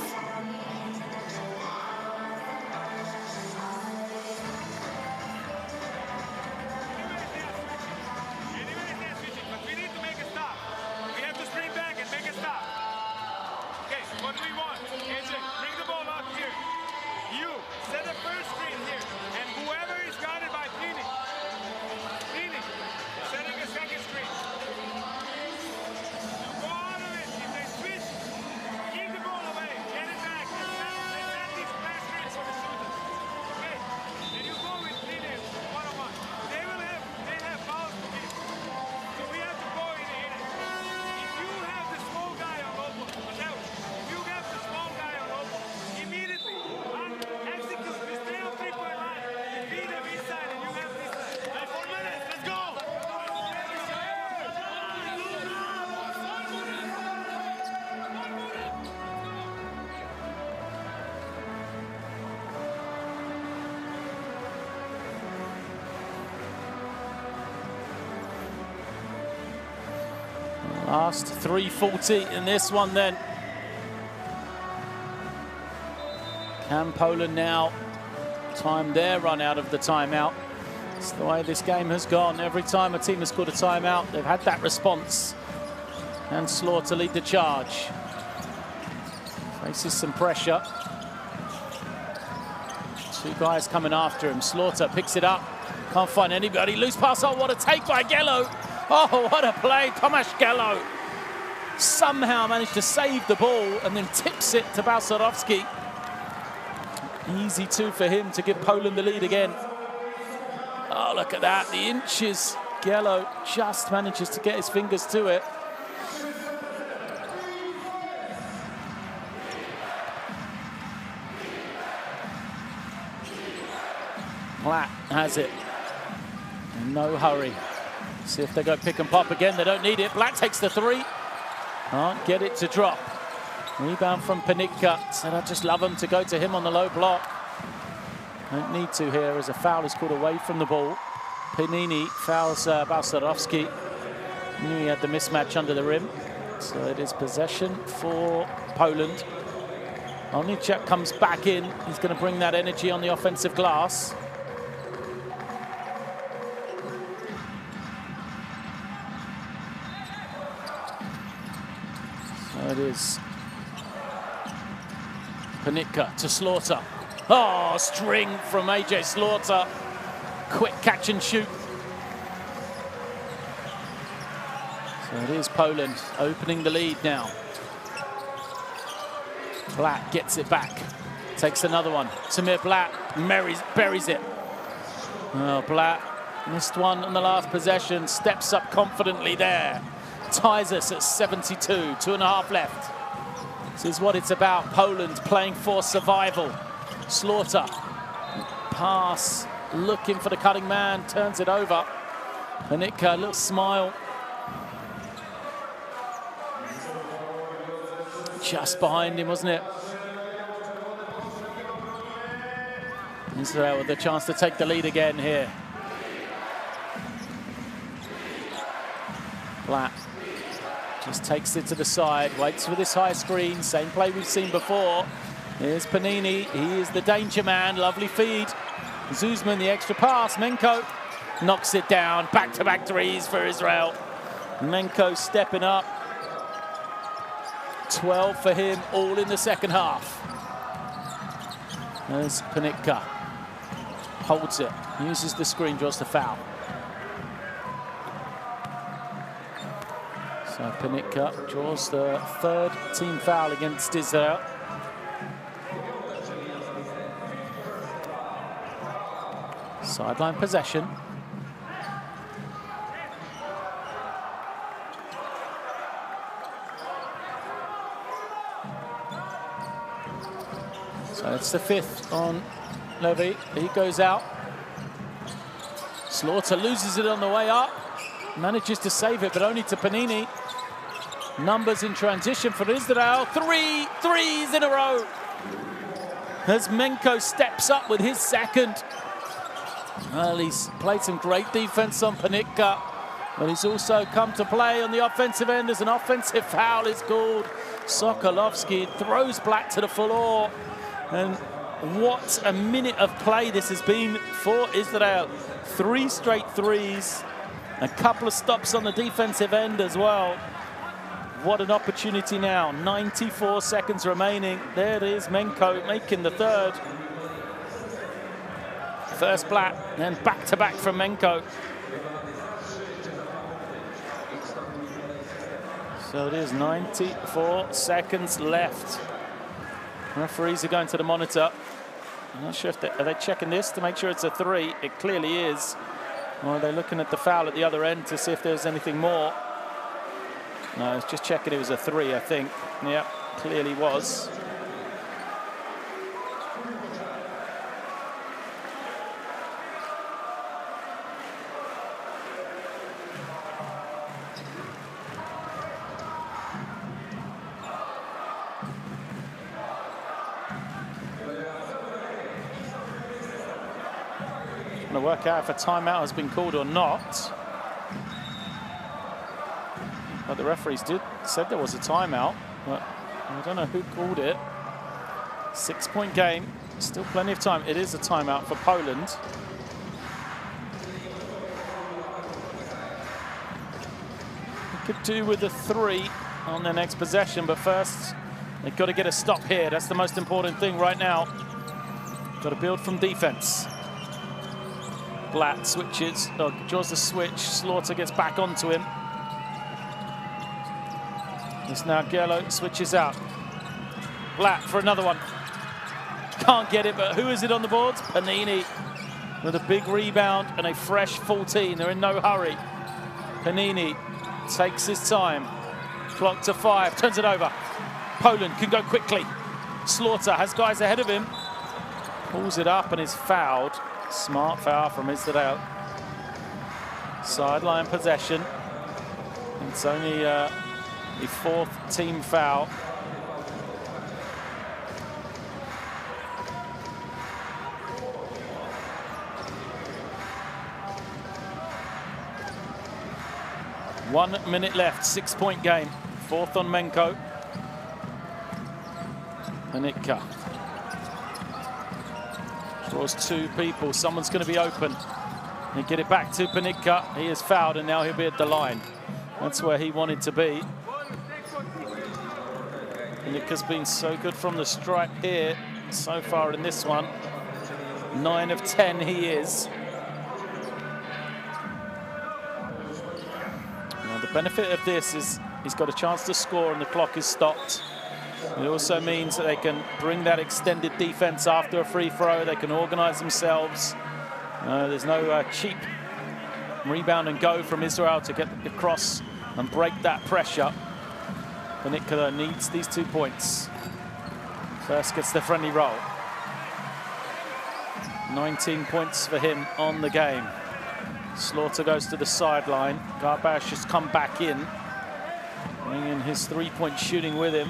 Last 3:40 in this one then. Can Poland now time their run out of the timeout. It's the way this game has gone. Every time a team has scored a timeout, they've had that response. And Slaughter lead the charge. Faces some pressure. Two guys coming after him. Slaughter picks it up. Can't find anybody. Loose pass. Oh, what a take by Gello. Oh, what a play. Tomasz Gello somehow managed to save the ball and then tips it to Balcerowski. Easy two for him to give Poland the lead again. Oh, look at that. The inches. Gello just manages to get his fingers to it. Platt has it. No hurry. See if they go pick and pop again. They don't need it. Black takes the three. Can't get it to drop. Rebound from Panicka. Said I'd just love him to go to him on the low block. Don't need to here as a foul is called away from the ball. Panini fouls Balcerowski. Knew he had the mismatch under the rim. So it is possession for Poland. Olniczak comes back in. He's going to bring that energy on the offensive glass. It is Panicka to Slaughter. Oh, string from AJ Slaughter. Quick catch and shoot. So it is Poland opening the lead now. Blatt gets it back. Takes another one. Samir Blatt buries it. Oh, Blatt missed one on the last possession. Steps up confidently there. Ties us at 72, 2.5 left. This is what it's about. Poland playing for survival. Slaughter, pass, looking for the cutting man, turns it over. Panicka, little smile. Just behind him, wasn't it? Israel with the chance to take the lead again here. Blatt just takes it to the side, waits for this high screen, same play we've seen before. Here's Panini, he is the danger man, lovely feed. Zuzman, the extra pass, Menko knocks it down, back-to-back threes for Israel. Menko stepping up. 12 for him, all in the second half. There's Panicka, holds it, uses the screen, draws the foul. So Panicka draws the third team foul against Israel. Sideline possession. So it's the fifth on Levy. He goes out. Slaughter loses it on the way up. Manages to save it, but only to Panini. Numbers in transition for Israel. Three threes in a row. As Menko steps up with his second. Well, he's played some great defense on Panicka, but he's also come to play on the offensive end as an offensive foul is called. Sokolovsky throws Black to the floor. And what a minute of play this has been for Israel. 3 straight threes. A couple of stops on the defensive end as well. What an opportunity now. 94 seconds remaining. There it is, Menko making the third. First Blatt, then back-to-back from Menko. So it is 94 seconds left. Referees are going to the monitor. I'm not sure if are they checking this to make sure it's a 3. It clearly is. Or are they looking at the foul at the other end to see if there's anything more? No, it's just checking it was a 3, I think. Yep, clearly was. To work out if a timeout has been called or not. But the referees said there was a timeout, but I don't know who called it. 6-point game, Still plenty of time. It is a timeout for Poland. Could do with a 3 on their next possession, but first they've got to get a stop here. That's the most important thing right now. Got to build from defense. Blatt switches, draws the switch. Slaughter gets back onto him. It's now Gello switches out. Blatt for another one. Can't get it, but who is it on the boards? Panini with a big rebound and a fresh 14. They're in no hurry. Panini takes his time. Clock to 5, turns it over. Poland can go quickly. Slaughter has guys ahead of him. Pulls it up and is fouled. Smart foul from Israel. Sideline possession. It's only the 4th team foul. One minute left, 6-point game. 4th on Menko. Panitka draws 2 people. Someone's going to be open. They get it back to Panitka. He is fouled, and now he'll be at the line. That's where he wanted to be. Panitka's been so good from the stripe here so far in this one. 9 of 10 he is. Now the benefit of this is he's got a chance to score and the clock is stopped. It also means that they can bring that extended defense after a free throw. They can organize themselves. There's no cheap rebound and go from Israel to get across and break that pressure. Panitka needs these 2 points. First gets the friendly roll. 19 points for him on the game. Slaughter goes to the sideline. Garbash has come back in, bringing his 3-point shooting with him.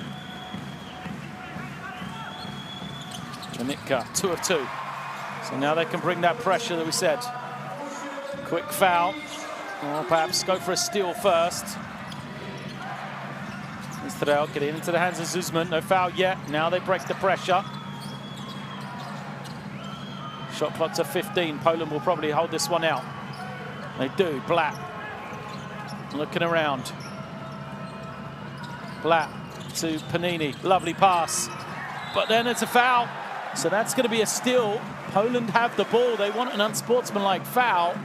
Panitka, 2 of 2. So now they can bring that pressure that we said. Quick foul. Or perhaps go for a steal first. Israel getting into the hands of Zuzman. No foul yet. Now they break the pressure. Shot clock to 15. Poland will probably hold this one out. They do. Blatt looking around. Blatt to Panini. Lovely pass. But then it's a foul. So that's going to be a steal. Poland have the ball. They want an unsportsmanlike foul.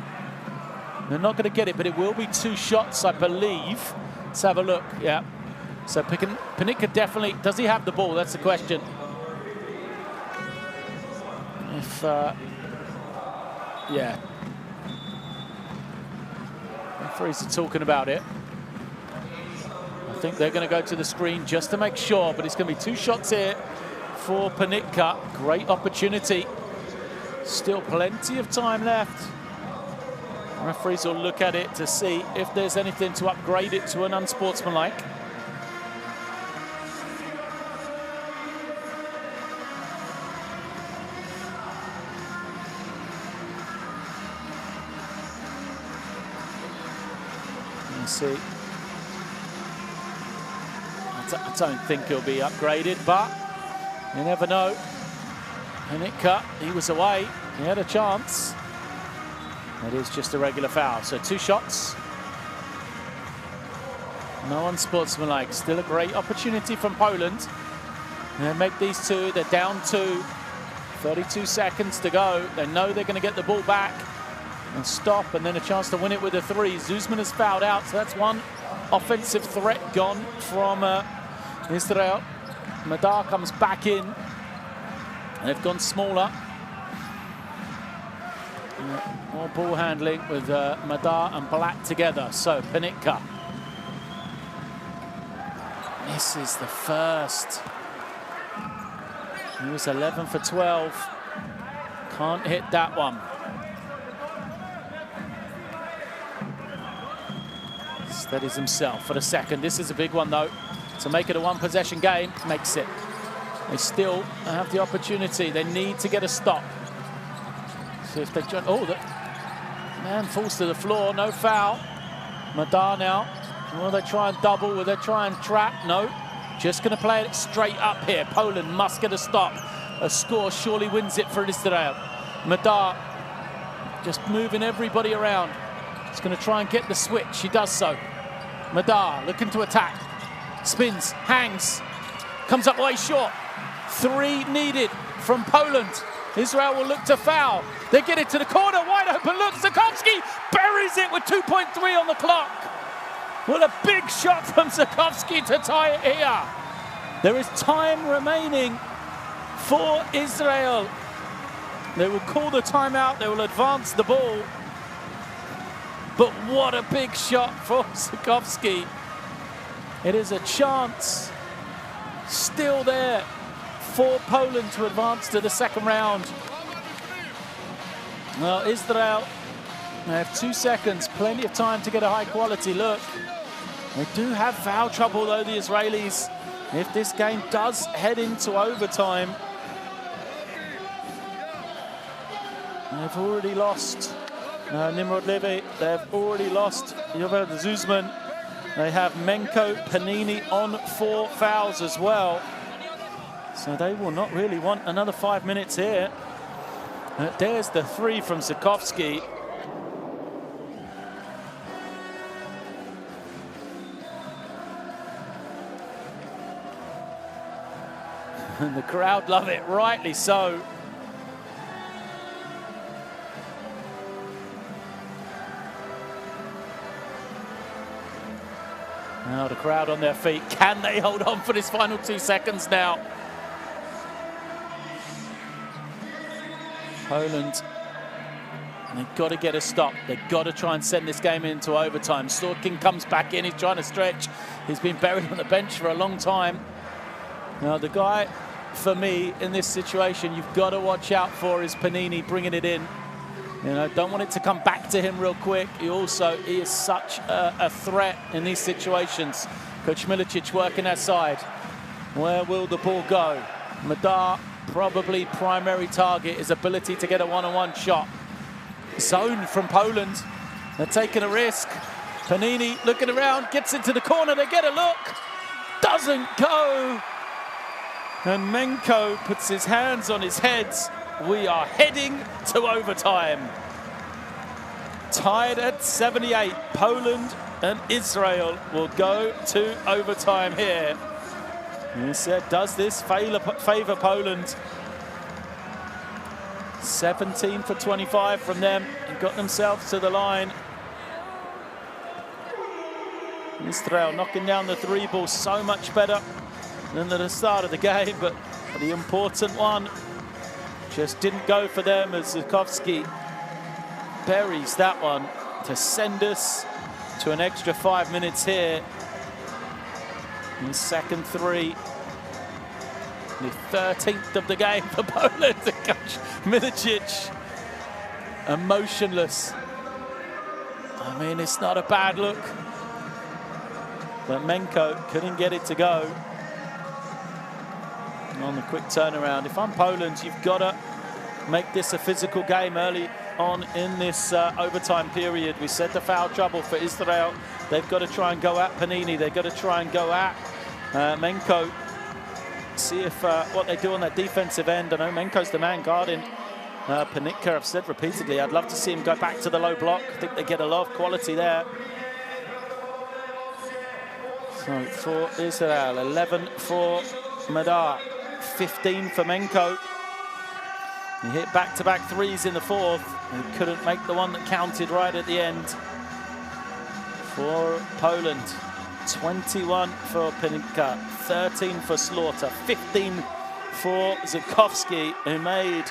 They're not going to get it, but it will be 2 shots, I believe. Let's have a look. Yeah. So Panitka definitely, does he have the ball? That's the question. If, yeah. Referees are talking about it. I think they're going to go to the screen just to make sure, but it's going to be 2 shots here for Panitka. Great opportunity. Still plenty of time left. Referees will look at it to see if there's anything to upgrade it to an unsportsmanlike. Let's see. I don't think he'll be upgraded, but you never know. Panitka, he was away. He had a chance. It is just a regular foul. So 2 shots. No unsportsmanlike. Still a great opportunity from Poland. They make these 2. They're down 2. 32 seconds to go. They know they're going to get the ball back and stop, and then a chance to win it with a 3. Zuzman has fouled out, so that's 1 offensive threat gone from Israel. Madar comes back in. They've gone smaller. More ball handling with Madar and Blatt together. So Panitka. This is the first. He was 11 for 12. Can't hit that one. Steadies himself for the second. This is a big one though. To make it a 1-possession game, makes it. They still have the opportunity. They need to get a stop. So if they join, oh, the man falls to the floor, no foul. Madar now. Will they try and double? Will they try and trap? No. Just going to play it straight up here. Poland must get a stop. a score surely wins it for Israel. Madar just moving everybody around. He's going to try and get the switch. He does so. Madar looking to attack. Spins, hangs, comes up way short. 3 needed from Poland. Israel will look to foul. They get it to the corner, wide open. Look, Zakowski buries it with 2.3 on the clock. What a big shot from Zakowski to tie it here. There is time remaining for Israel. They will call the timeout. They will advance the ball. But what a big shot for Zakowski. It is a chance still there for Poland to advance to the second round. Well, Israel, they have 2 seconds, plenty of time to get a high quality look. They do have foul trouble though, the Israelis. If this game does head into overtime, they've already lost Nimrod Levy, they've already lost Yovel Zuzman. They have Menko Panini on 4 fouls as well. So they will not really want another 5 minutes here. There's the 3 from Zakowski. And the crowd love it, rightly so. Now the crowd on their feet. Can they hold on for this final 2 seconds now? Poland, they've got to get a stop. They've got to try and send this game into overtime. Sorkin comes back in. He's trying to stretch. He's been buried on the bench for a long time. Now the guy, for me, in this situation, you've got to watch out for is Panini bringing it in. You know, don't want it to come back to him real quick. He is such a threat in these situations. Coach Milicic working that side. Where will the ball go? Madar, probably primary target, his ability to get a one-on-one shot. Zone from Poland. They're taking a risk. Panini looking around, gets into the corner. They get a look. Doesn't go. And Menko puts his hands on his head. We are heading to overtime. Tied at 78. Poland and Israel will go to overtime here. You said, does this favor Poland? 17 for 25 from them and got themselves to the line. Israel knocking down the 3 ball so much better than at the start of the game, but the important one just didn't go for them as Zakowski buries that one to send us to an extra 5 minutes here. In the second 3. The 13th of the game for Poland. Coach Milicic emotionless. I mean, it's not a bad look. But Menko couldn't get it to go. And on the quick turnaround. If I'm Poland, you've got to make this a physical game early on in this overtime period. We said the foul trouble for Israel. They've got to try and go at Panini. They've got to try and go at Menko. See if what they do on that defensive end. I know Menko's the man guarding Panitka. I've said repeatedly, I'd love to see him go back to the low block. I think they get a lot of quality there. So for Israel, 11 for Madar, 15 for Menko. He hit back-to-back 3s in the 4th and couldn't make the one that counted right at the end. For Poland, 21 for Panitka, 13 for Slaughter, 15 for Zakowski, who made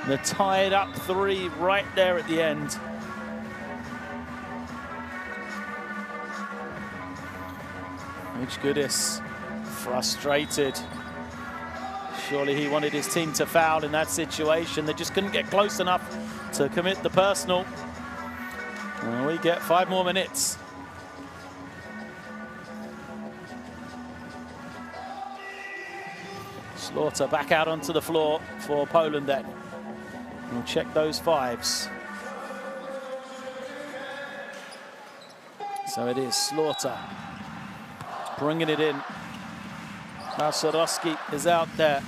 the tied up 3 right there at the end. Mitch Goodis, frustrated. Surely he wanted his team to foul in that situation. They just couldn't get close enough to commit the personal. And we get 5 more minutes. Slaughter back out onto the floor for Poland then. We'll check those 5s. So it is Slaughter bringing it in. Now Sorowski is out there.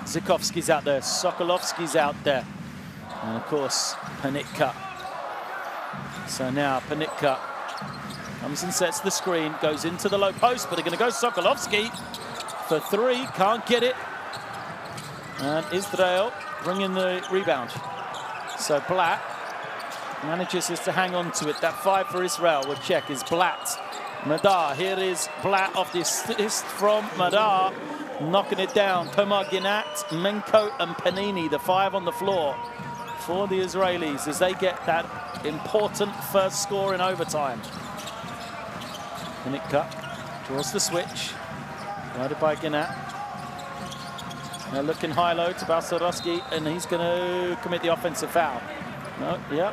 Zykowski's out there, Sokolovski's out there. And of course, Panitka. So now Panitka comes and sets the screen, goes into the low post, but they're going to go Sokolovski for three, can't get it. And Israel bringing the rebound. So Blatt manages to hang on to it. That 5 for Israel, we'll check, is Blatt. Madar, here is Blatt off the assist from Madar, knocking it down. Tomar Ginat, Menko and Panini, the 5 on the floor for the Israelis as they get that important first score in overtime. Panitka draws the switch, guided by Ginat. Now looking high-low to Balcerowski, and he's going to commit the offensive foul. No, yeah.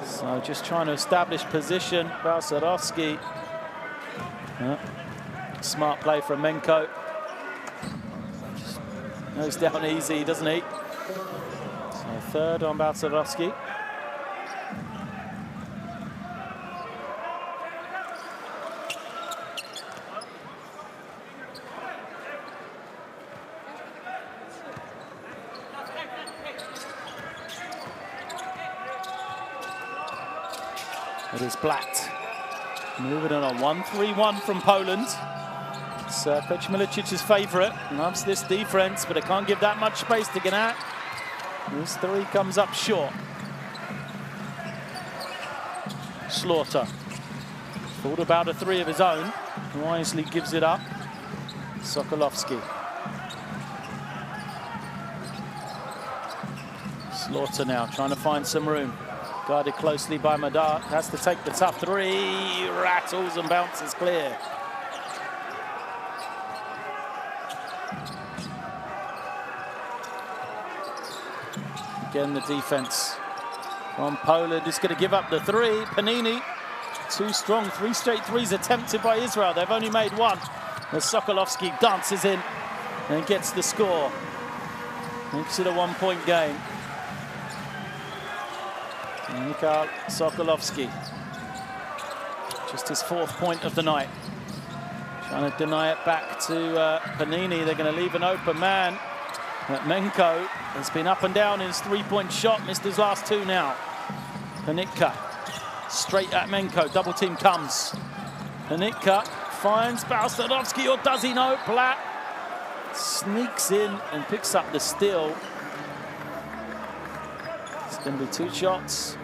So just trying to establish position. Balcerowski. Smart play from Menko. Just goes down easy, doesn't he? So third on Balcerowski. It is Blatt. Moving on 1-3-1 from Poland. It's Coach Milicic's favourite. Loves this defence, but it can't give that much space to Ginat. This three comes up short. Slaughter. Thought about a three of his own. Wisely gives it up. Sokolovski. Slaughter now trying to find some room. Guarded closely by Madar. Has to take the tough three. Rattles and bounces clear. Again, the defense from Poland is going to give up the three. Panini, too strong. 3 straight threes attempted by Israel. They've only made one. As Sokolovski dances in and gets the score. Makes it a 1-point game. Mikhail Sokolovski, just his 4th point of the night. Trying to deny it back to Panini. They're going to leave an open man. But Menko has been up and down in his 3-point shot. Missed his last 2 now. Panitka straight at Menko. Double team comes. Panitka finds Balcerowski, or does he know? Blatt sneaks in and picks up the steal. It's going to be 2 shots.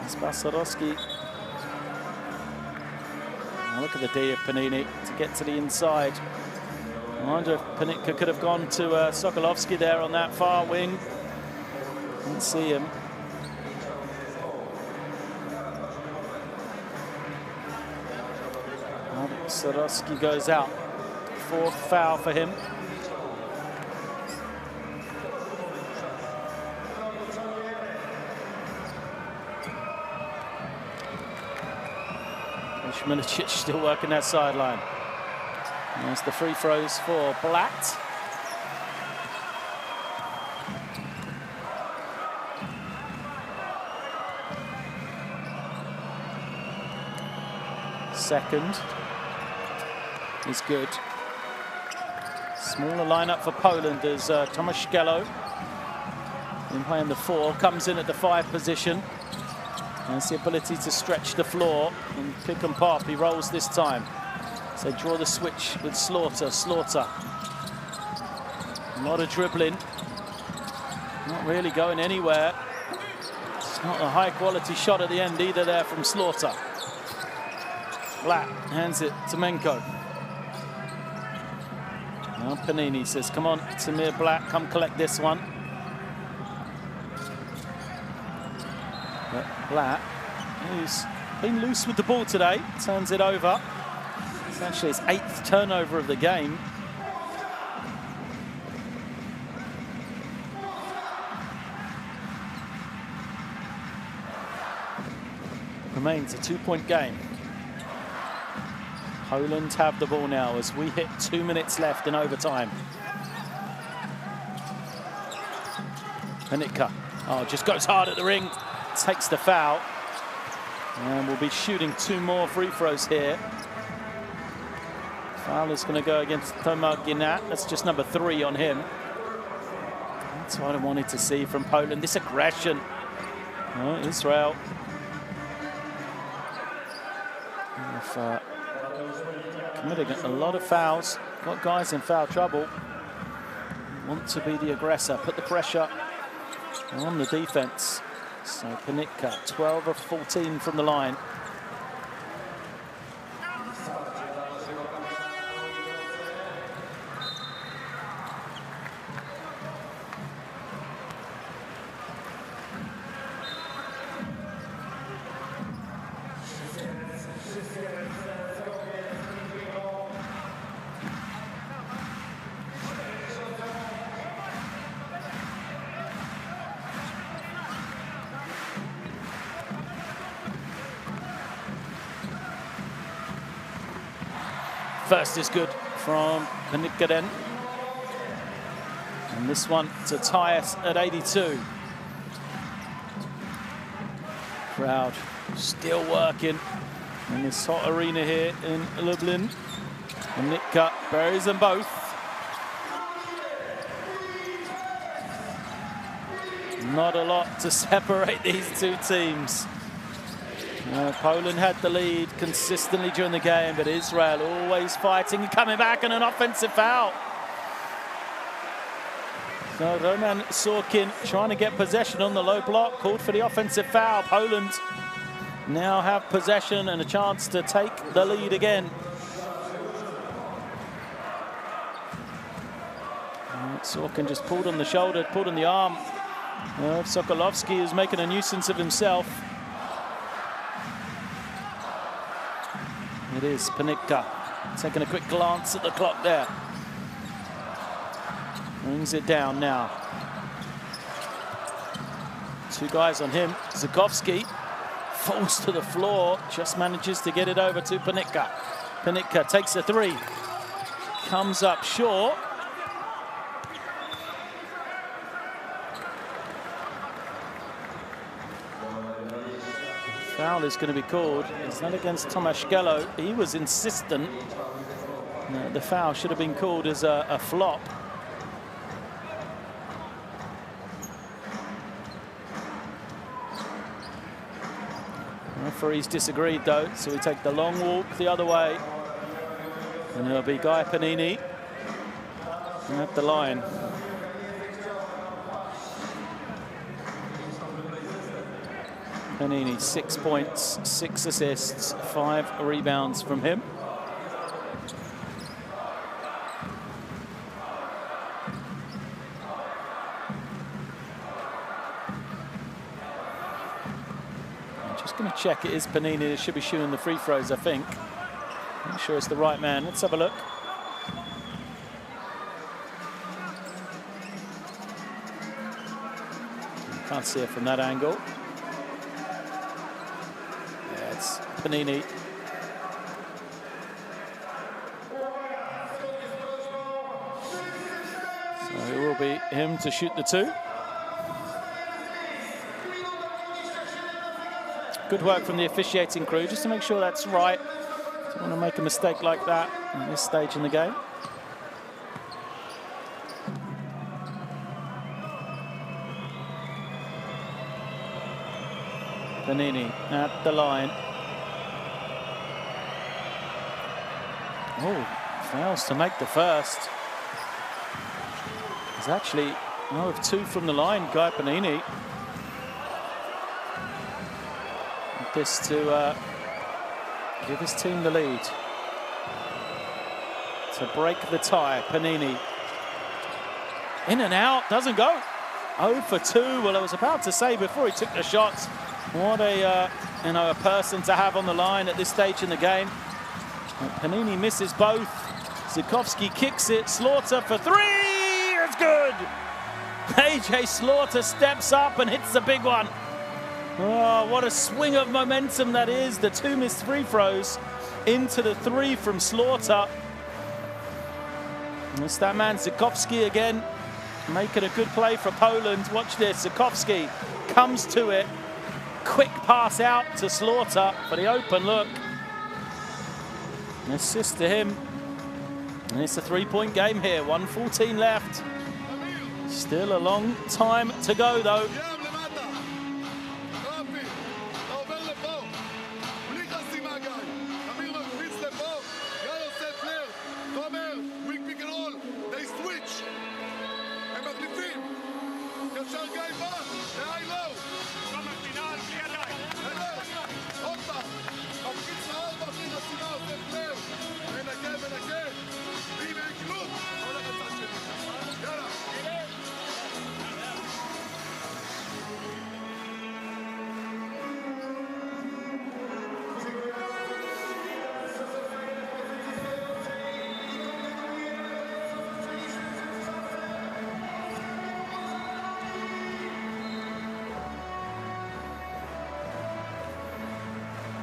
It's Balcerowski. Look at the D of Panini to get to the inside. I wonder if Panitka could have gone to Sokolovski there on that far wing. Didn't see him. Balcerowski goes out. 4th foul for him. Milicic still working that sideline. There's the free throws for Blatt. Second is good. Smaller lineup for Poland as Tomaszkielo, been playing the 4, comes in at the 5 position. Has the ability to stretch the floor and pick and pop. He rolls this time. So draw the switch with Slaughter. Slaughter. A lot of dribbling. Not really going anywhere. It's not a high quality shot at the end either there from Slaughter. Blatt hands it to Menko. Now Panini says, come on, Tamir Blatt, come collect this one. But Blatt, who's been loose with the ball today, turns it over. It's actually his 8th turnover of the game. Remains a 2-point game. Poland have the ball now as we hit 2 minutes left in overtime. Panitka, just goes hard at the ring, takes the foul. And we'll be shooting 2 more free throws here Foul is going to go against Tomasz Ginat. That's just number 3 on him. That's what I wanted to see from Poland. This aggression. Oh, Israel. Committing a lot of fouls. Got guys in foul trouble. Want to be the aggressor. Put the pressure on the defense. So Panitka, 12 of 14 from the line. First is good from Panitka then. And this one to tie us at 82. Crowd still working in this hot arena here in Lublin. Panitka buries them both. Not a lot to separate these two teams. Poland had the lead consistently during the game, but Israel always fighting and coming back, and an offensive foul. So Roman Sorkin trying to get possession on the low block, called for the offensive foul. Poland now have possession and a chance to take the lead again. Sorkin just pulled on the shoulder, pulled on the arm. Sokolovsky is making a nuisance of himself. It is Panitka taking a quick glance at the clock there. Brings it down now. 2 guys on him. Zukovsky falls to the floor, just manages to get it over to Panitka. Panitka takes a 3. Comes up short. Foul is going to be called. It's not against Tomaszkiewicz. He was insistent. The foul should have been called as a flop. Referees disagreed though, so we take the long walk the other way. And it'll be Guy Panini at the line. Panini, 6 points, 6 assists, 5 rebounds from him. I'm just going to check it is Panini that should be shooting the free throws, I think. Not sure it's the right man. Let's have a look. Can't see it from that angle. Panini. So it will be him to shoot the 2. Good work from the officiating crew, just to make sure that's right. Don't want to make a mistake like that at this stage in the game. Panini at the line. Oh, fails to make the first. He's actually 0 of 2 from the line, Guy Panini. This to give his team the lead. To break the tie, Panini. In and out, doesn't go. 0 for 2. Well, I was about to say before he took the shots, what a a person to have on the line at this stage in the game. Panini misses both. Zukovsky kicks it. Slaughter for 3. It's good. AJ Slaughter steps up and hits the big one. Oh, what a swing of momentum that is. The 2 missed free throws into the 3 from Slaughter. And it's that man Zukovsky again, making a good play for Poland. Watch this. Zukovsky comes to it. Quick pass out to Slaughter for the open look. An assist to him. And it's a three-point game here, 1:14 left. Still a long time to go, though.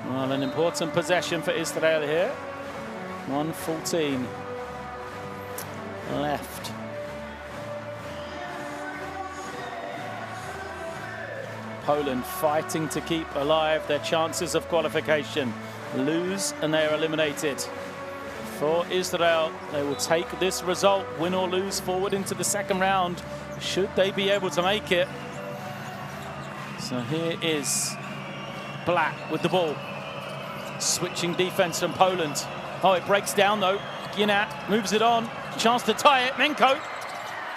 Well, an important possession for Israel here. 1:14 left. Poland fighting to keep alive their chances of qualification. Lose and they are eliminated. For Israel, they will take this result, win or lose, forward into the second round, should they be able to make it. So here is Black with the ball. Switching defense from Poland. Oh, it breaks down though. Ginat moves it on. Chance to tie it. Menko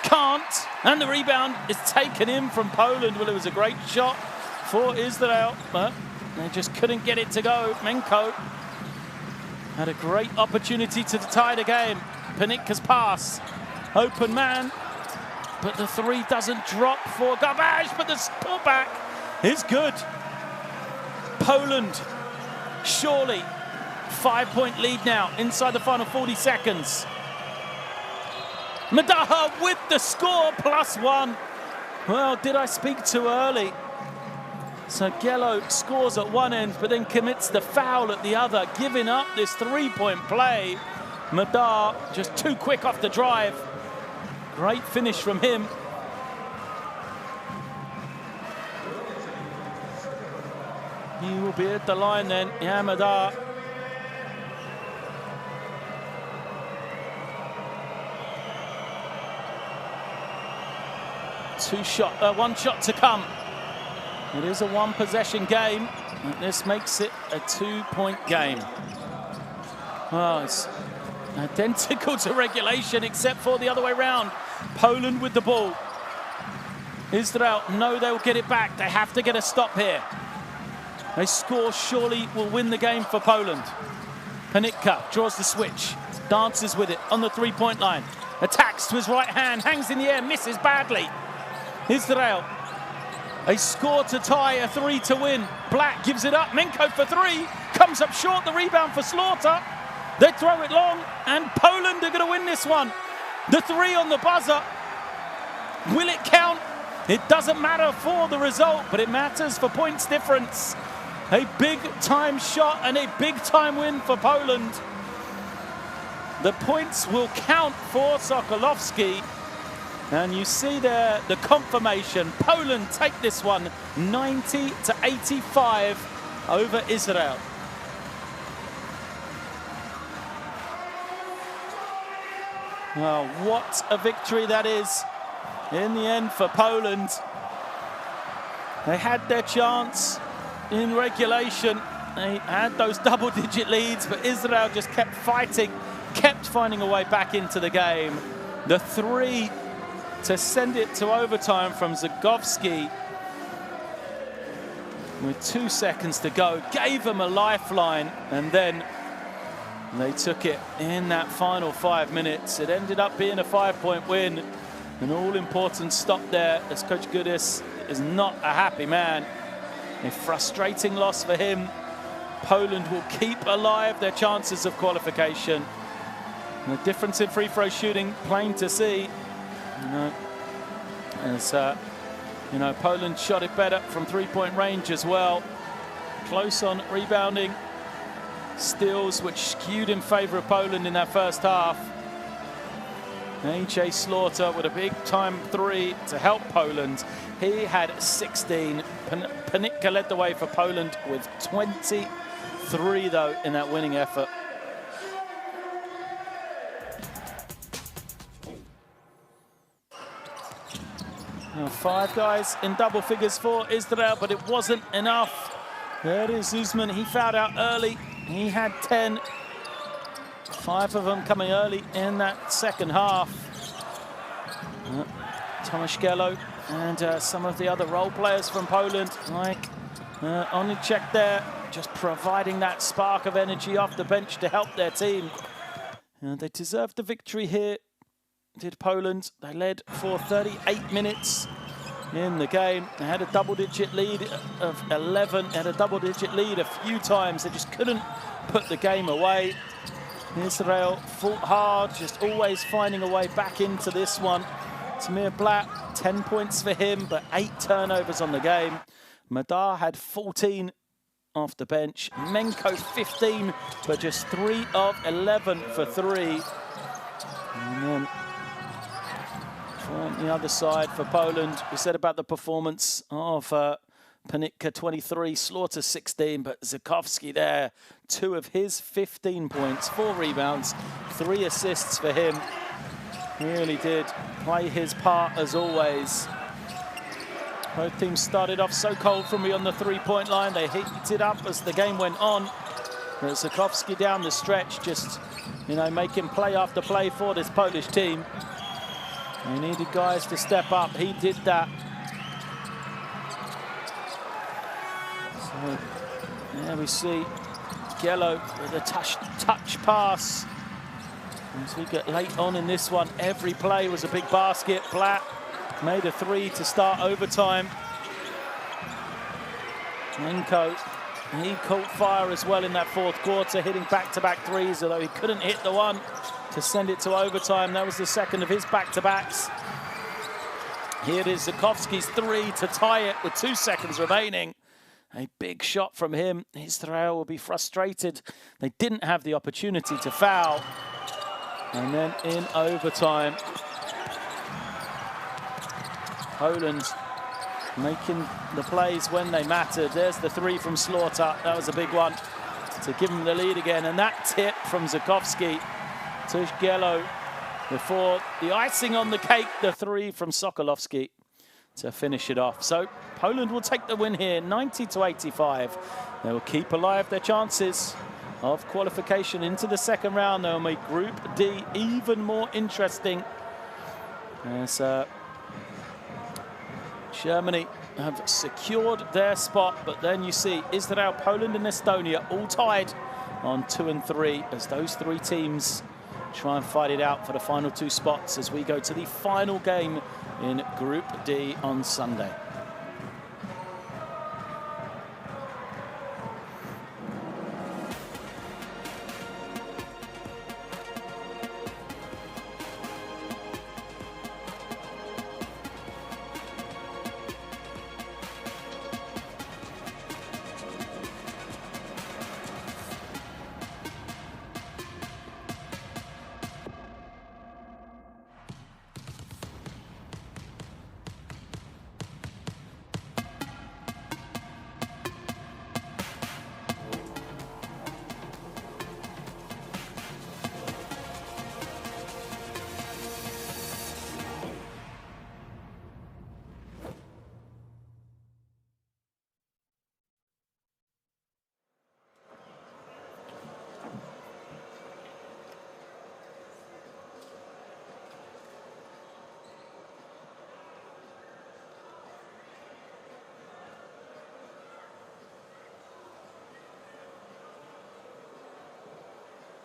can't. And the rebound is taken in from Poland. Well, it was a great shot for Israel, but they just couldn't get it to go. Menko had a great opportunity to tie the game. Panitka's pass. Open man. But the three doesn't drop for Garbage, but the putback is good. Poland, surely 5-point lead now inside the final 40 seconds. Madaha with the score, +1. Well, did I speak too early? So Gello scores at one end, but then commits the foul at the other, giving up this three-point play. Madar just too quick off the drive. Great finish from him. He will be at the line then, Madar. One shot to come. It is a one-possession game, and this makes it a two-point game. Well, it's identical to regulation, except for the other way round. Poland with the ball. Israel know they'll get it back. They have to get a stop here. They score, surely will win the game for Poland. Panitka draws the switch, dances with it on the three-point line. Attacks to his right hand, hangs in the air, misses badly. Israel, a score to tie, a three to win. Black gives it up, Menko for three, comes up short, the rebound for Slaughter. They throw it long, and Poland are going to win this one. The three on the buzzer. Will it count? It doesn't matter for the result, but it matters for points difference. A big-time shot and a big-time win for Poland. The points will count for Sokolowski. And you see there the confirmation. Poland take this one 90-85 over Israel. Well, what a victory that is in the end for Poland. They had their chance in regulation. They had those double-digit leads, but Israel just kept fighting, kept finding a way back into the game. The three to send it to overtime from Zagovski with 2 seconds to go, gave them a lifeline, and then they took it in that final 5 minutes. It ended up being a 5-point win, an all-important stop there, as Coach Goodis is not a happy man. A frustrating loss for him. Poland will keep alive their chances of qualification. And the difference in free throw shooting, plain to see. Poland shot it better from three-point range as well. Close on rebounding. Steals, which skewed in favor of Poland in that first half. A.J. Slaughter with a big-time three to help Poland. He had 16. Panitka led the way for Poland with 23, though, in that winning effort. 5 guys in double figures for Israel, but it wasn't enough. There is Usman. He fouled out early. He had 10. 5 of them coming early in that second half. Tomaszkiewicz and some of the other role players from Poland, like Onicek there, just providing that spark of energy off the bench to help their team. They deserved the victory here, did Poland. They led for 38 minutes in the game. They had a double-digit lead of 11, had a double-digit lead a few times. They just couldn't put the game away. Israel fought hard, just always finding a way back into this one. Tamir Blatt, 10 points for him, but 8 turnovers on the game. Madar had 14 off the bench. Menko 15, but just 3 of 11 for 3. And then from the other side for Poland, we said about the performance of Panitka 23, Slaughter 16, but Zakowski there, 2 of his 15 points, 4 rebounds, 3 assists for him. Really did play his part as always. Both teams started off so cold from beyond the three-point line. They heated up as the game went on. But Zakowski down the stretch, just, you know, making play after play for this Polish team. They needed guys to step up. He did that. So there we see Giello with a touch pass. As we get late on in this one, every play was a big basket. Blatt made a 3 to start overtime. Menko, he caught fire as well in that fourth quarter, hitting back-to-back threes, although he couldn't hit the one to send it to overtime. That was the second of his back-to-backs. Here it is, Zakowski's 3 to tie it with 2 seconds remaining. A big shot from him. Israel will be frustrated. They didn't have the opportunity to foul. And then in overtime, Poland making the plays when they mattered. There's the 3 from Slaughter. That was a big one to give them the lead again. And that tip from Zakowski to Giello before the icing on the cake, the 3 from Sokolowski to finish it off. So Poland will take the win here, 90-85. They will keep alive their chances of qualification into the second round. They'll make Group D even more interesting, as Germany have secured their spot. But then you see Israel, Poland and Estonia all tied on 2 and 3, as those 3 teams try and fight it out for the final 2 spots as we go to the final game in Group D on Sunday.